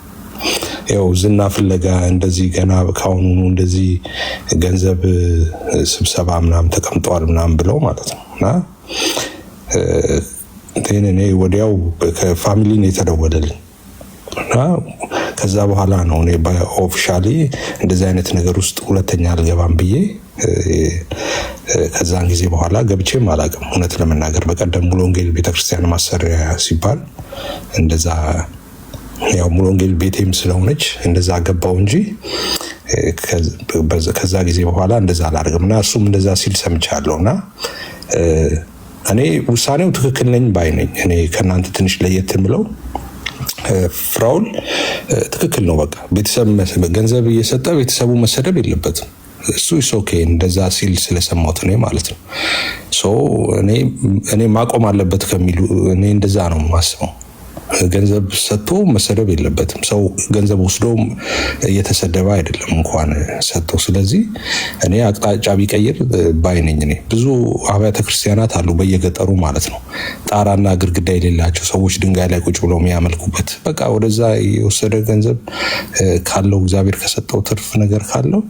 ያው ዝና ፍለጋ እንደዚህ ገና ካሁኑ እንደዚህ ገንዘብ ስብሰባ ምናምን ተቀምጧል ምናምን ብለው ማለት ነውና እኔ ወዲያው ከፋሚሊ ነው የተደወለልኝ እና ከዛ በኋላ ነው እኔ በኦፊሻሊ እንደዚህ አይነት ነገር ውስጥ ሁለተኛ አልገባም ብዬ ከዛን ጊዜ በኋላ ገብቼም አላውቅም እውነት ለመናገር በቀደም ሙሉ ወንጌል ቤተክርስቲያን ማሰሪያ ሲባል እንደዛ ያው ሙሉ ወንጌል ቤቴም ስለሆነች እንደዛ ገባው እንጂ ከዛ ጊዜ በኋላ እንደዛ አላደርግምና እሱም እንደዛ ሲል ሰምቻለሁና እኔ ውሳኔው ትክክል ነኝ ባይ ነኝ። እኔ ከእናንተ ትንሽ ለየት የምለው ፍራውል ትክክል ነው። በቃ ቤተሰብ ገንዘብ እየሰጠ ቤተሰቡ መሰደብ የለበትም። እሱ ኦኬ እንደዛ ሲል ስለሰማሁት እኔ ማለት ነው። እኔ ማቆም አለበት ከሚሉ እኔ እንደዛ ነው የማስበው። ገንዘብ ሰጥቶ መሰደብ የለበትም። ሰው ገንዘብ ወስዶ እየተሰደበ አይደለም እንኳን ሰጥቶ። ስለዚህ እኔ አቅጣጫ ቢቀይር ባይ ነኝ። እኔ ብዙ አብያተ ክርስቲያናት አሉ በየገጠሩ ማለት ነው፣ ጣራና ግድግዳ የሌላቸው ሰዎች ድንጋይ ላይ ቁጭ ብለው የሚያመልኩበት። በቃ ወደዛ የወሰደ ገንዘብ ካለው እግዚአብሔር ከሰጠው ትርፍ ነገር ካለው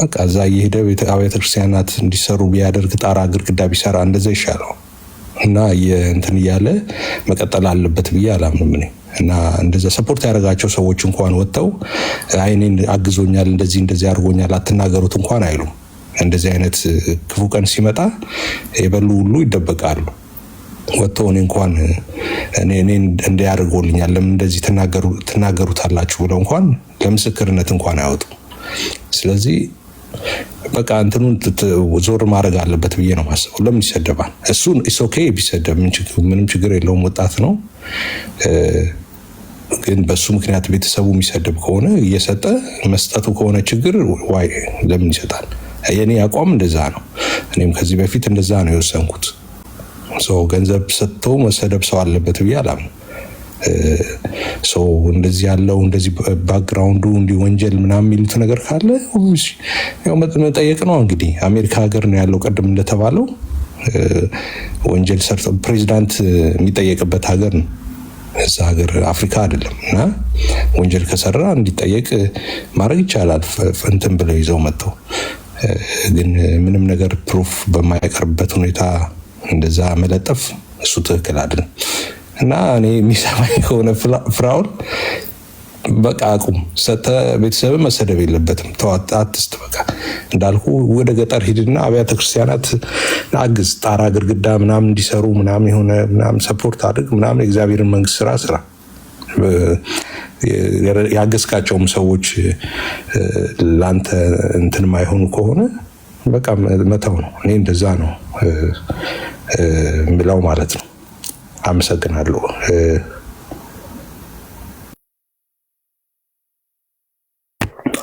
በቃ እዛ እየሄደ አብያተ ክርስቲያናት እንዲሰሩ ቢያደርግ፣ ጣራ ግድግዳ ቢሰራ እንደዛ ይሻለው እና እንትን እያለ መቀጠል አለበት ብዬ አላምንም እኔ። እና እንደዛ ሰፖርት ያደረጋቸው ሰዎች እንኳን ወጥተው አይኔን አግዞኛል እንደዚህ አድርጎኛል አትናገሩት እንኳን አይሉም። እንደዚህ አይነት ክፉ ቀን ሲመጣ የበሉ ሁሉ ይደበቃሉ። ወጥተው እኔ እንኳን እኔ እንዲያደርጎልኛል ለምን እንደዚህ ትናገሩታላችሁ ብለው እንኳን ለምስክርነት እንኳን አያወጡም። ስለዚህ በቃ እንትኑን ዞር ማድረግ አለበት ብዬ ነው ማስበው። ለምን ይሰደባል? እሱን ኦኬ ቢሰደብ ምንም ችግር የለውም፣ ወጣት ነው። ግን በሱ ምክንያት ቤተሰቡ የሚሰደብ ከሆነ እየሰጠ መስጠቱ ከሆነ ችግር ዋይ ለምን ይሰጣል? የኔ አቋም እንደዛ ነው። እኔም ከዚህ በፊት እንደዛ ነው የወሰንኩት። ገንዘብ ሰጥቶ መሰደብ ሰው አለበት ብዬ አላምንም። እንደዚህ ያለው እንደዚህ ባክግራውንዱ እንዲህ ወንጀል ምናምን የሚሉት ነገር ካለ ያው መጠየቅ ነው። እንግዲህ አሜሪካ ሀገር ነው ያለው፣ ቀደም እንደተባለው ወንጀል ሰርቶ ፕሬዚዳንት የሚጠየቅበት ሀገር ነው። እዛ ሀገር አፍሪካ አይደለም። እና ወንጀል ከሰራ እንዲጠየቅ ማድረግ ይቻላል። እንትን ብለው ይዘው መጥተው ግን ምንም ነገር ፕሩፍ በማያቀርብበት ሁኔታ እንደዛ መለጠፍ እሱ ትክክል አይደለም። እና እኔ የሚሰማኝ ከሆነ ፍራውል በቃ አቁም፣ ሰጥተህ ቤተሰብ መሰደብ የለበትም። ተዋት፣ አትስጥ። በቃ እንዳልኩ ወደ ገጠር ሂድና አብያተ ክርስቲያናት አግዝ፣ ጣራ ግድግዳ ምናምን እንዲሰሩ ምናምን የሆነ ምናምን ሰፖርት አድርግ ምናምን፣ የእግዚአብሔርን መንግስት ስራ ያገዝካቸውም ሰዎች ለአንተ እንትን ማይሆኑ ከሆነ በቃ መተው ነው። እኔ እንደዛ ነው ምለው ማለት ነው። አመሰግናለሁ።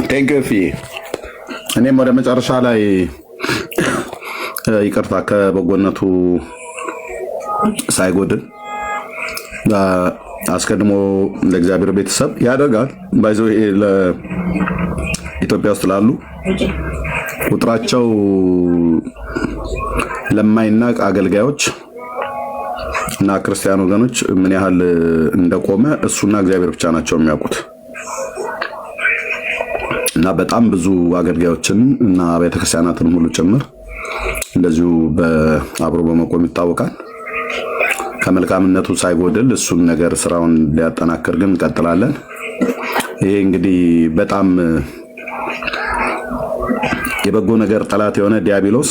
ቴንክዩ ፊ እኔም ወደ መጨረሻ ላይ ይቅርታ ከበጎነቱ ሳይጎድል አስቀድሞ ለእግዚአብሔር ቤተሰብ ያደርጋል። ባይዘው ለኢትዮጵያ ውስጥ ላሉ ቁጥራቸው ለማይናቅ አገልጋዮች እና ክርስቲያን ወገኖች ምን ያህል እንደቆመ እሱና እግዚአብሔር ብቻ ናቸው የሚያውቁት። እና በጣም ብዙ አገልጋዮችን እና ቤተክርስቲያናትን ሁሉ ጭምር እንደዚሁ አብሮ በመቆም ይታወቃል። ከመልካምነቱ ሳይጎድል እሱን ነገር ስራውን ሊያጠናክር ግን እንቀጥላለን። ይሄ እንግዲህ በጣም የበጎ ነገር ጠላት የሆነ ዲያብሎስ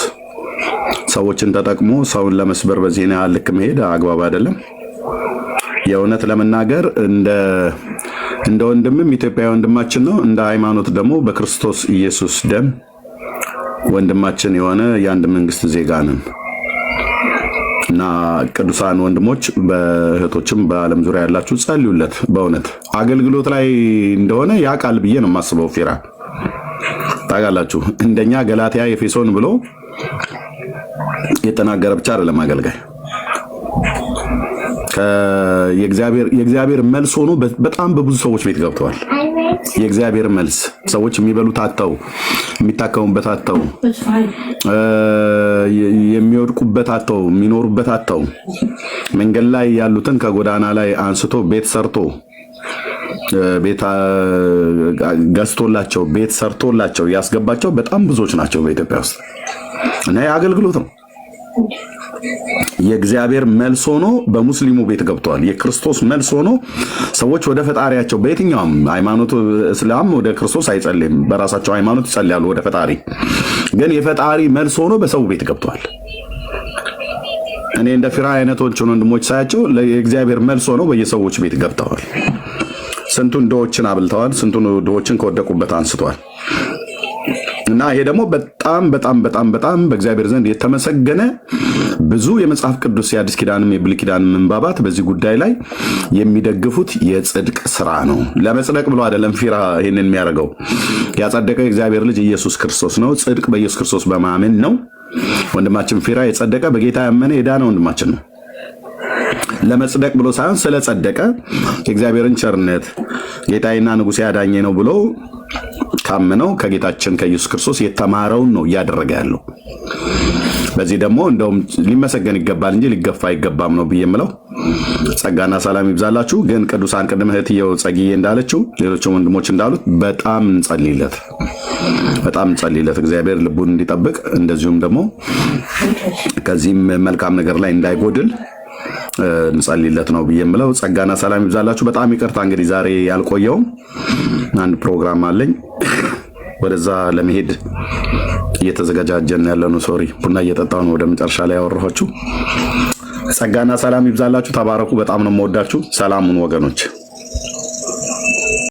ሰዎችን ተጠቅሞ ሰውን ለመስበር በዚህ ያህል ልክ መሄድ አግባብ አይደለም። የእውነት ለመናገር እንደ ወንድምም ኢትዮጵያዊ ወንድማችን ነው፣ እንደ ሃይማኖት ደግሞ በክርስቶስ ኢየሱስ ደም ወንድማችን የሆነ የአንድ መንግስት ዜጋ ነን እና ቅዱሳን ወንድሞች በእህቶችም በዓለም ዙሪያ ያላችሁ ጸልዩለት። በእውነት አገልግሎት ላይ እንደሆነ ያውቃል ብዬ ነው የማስበው። ፊራ ታውቃላችሁ፣ እንደኛ ገላትያ ኤፌሶን ብሎ የተናገረ ብቻ አይደለም አገልጋይ። የእግዚአብሔር መልስ ሆኖ በጣም በብዙ ሰዎች ቤት ገብተዋል። የእግዚአብሔር መልስ ሰዎች የሚበሉት አጥተው፣ የሚታከሙበት አጥተው፣ የሚወድቁበት አጥተው፣ የሚኖሩበት አጥተው፣ መንገድ ላይ ያሉትን ከጎዳና ላይ አንስቶ ቤት ሰርቶ ቤት ገዝቶላቸው ቤት ሰርቶላቸው ያስገባቸው በጣም ብዙዎች ናቸው በኢትዮጵያ ውስጥ እና የአገልግሎት ነው። የእግዚአብሔር መልስ ሆኖ በሙስሊሙ ቤት ገብተዋል። የክርስቶስ መልስ ሆኖ ሰዎች ወደ ፈጣሪያቸው በየትኛውም ሃይማኖት፣ እስላም ወደ ክርስቶስ አይጸልይም፣ በራሳቸው ሃይማኖት ይጸልያሉ ወደ ፈጣሪ። ግን የፈጣሪ መልስ ሆኖ በሰው ቤት ገብተዋል። እኔ እንደ ፊራ አይነቶችን ወንድሞች ሳያቸው የእግዚአብሔር መልስ ሆኖ በየሰዎች ቤት ገብተዋል። ስንቱን ድሆችን አብልተዋል። ስንቱን ድሆችን ከወደቁበት አንስተዋል። እና ይሄ ደግሞ በጣም በጣም በጣም በጣም በእግዚአብሔር ዘንድ የተመሰገነ ብዙ የመጽሐፍ ቅዱስ የአዲስ ኪዳንም የብሉይ ኪዳንም ምንባባት በዚህ ጉዳይ ላይ የሚደግፉት የጽድቅ ስራ ነው። ለመጽደቅ ብሎ አይደለም ፊራ ይሄንን የሚያደርገው። ያጸደቀው የእግዚአብሔር ልጅ ኢየሱስ ክርስቶስ ነው። ጽድቅ በኢየሱስ ክርስቶስ በማመን ነው። ወንድማችን ፊራ የጸደቀ በጌታ ያመነ የዳነ ወንድማችን ነው። ለመጽደቅ ብሎ ሳይሆን ስለጸደቀ የእግዚአብሔርን ቸርነት ጌታዬና ንጉሴ ያዳኘ ነው ብሎ ካመነው ከጌታችን ከኢየሱስ ክርስቶስ የተማረውን ነው እያደረገ ያለው። በዚህ ደግሞ እንደውም ሊመሰገን ይገባል እንጂ ሊገፋ አይገባም ነው ብዬ የምለው። ጸጋና ሰላም ይብዛላችሁ። ግን ቅዱሳን ቅድም እህትየው ጸጊዬ እንዳለችው ሌሎችም ወንድሞች እንዳሉት በጣም እንጸልይለት እግዚአብሔር ልቡን እንዲጠብቅ እንደዚሁም ደግሞ ከዚህም መልካም ነገር ላይ እንዳይጎድል እንጸልይለት ነው ብዬ የምለው። ጸጋና ሰላም ይብዛላችሁ። በጣም ይቅርታ እንግዲህ ዛሬ ያልቆየውም አንድ ፕሮግራም አለኝ ወደዛ ለመሄድ እየተዘጋጀን ያለነው። ሶሪ ቡና እየጠጣሁ ነው ወደ መጨረሻ ላይ ያወራኋችሁ። ጸጋና ሰላም ይብዛላችሁ። ተባረኩ። በጣም ነው የምወዳችሁ። ሰላሙን ወገኖች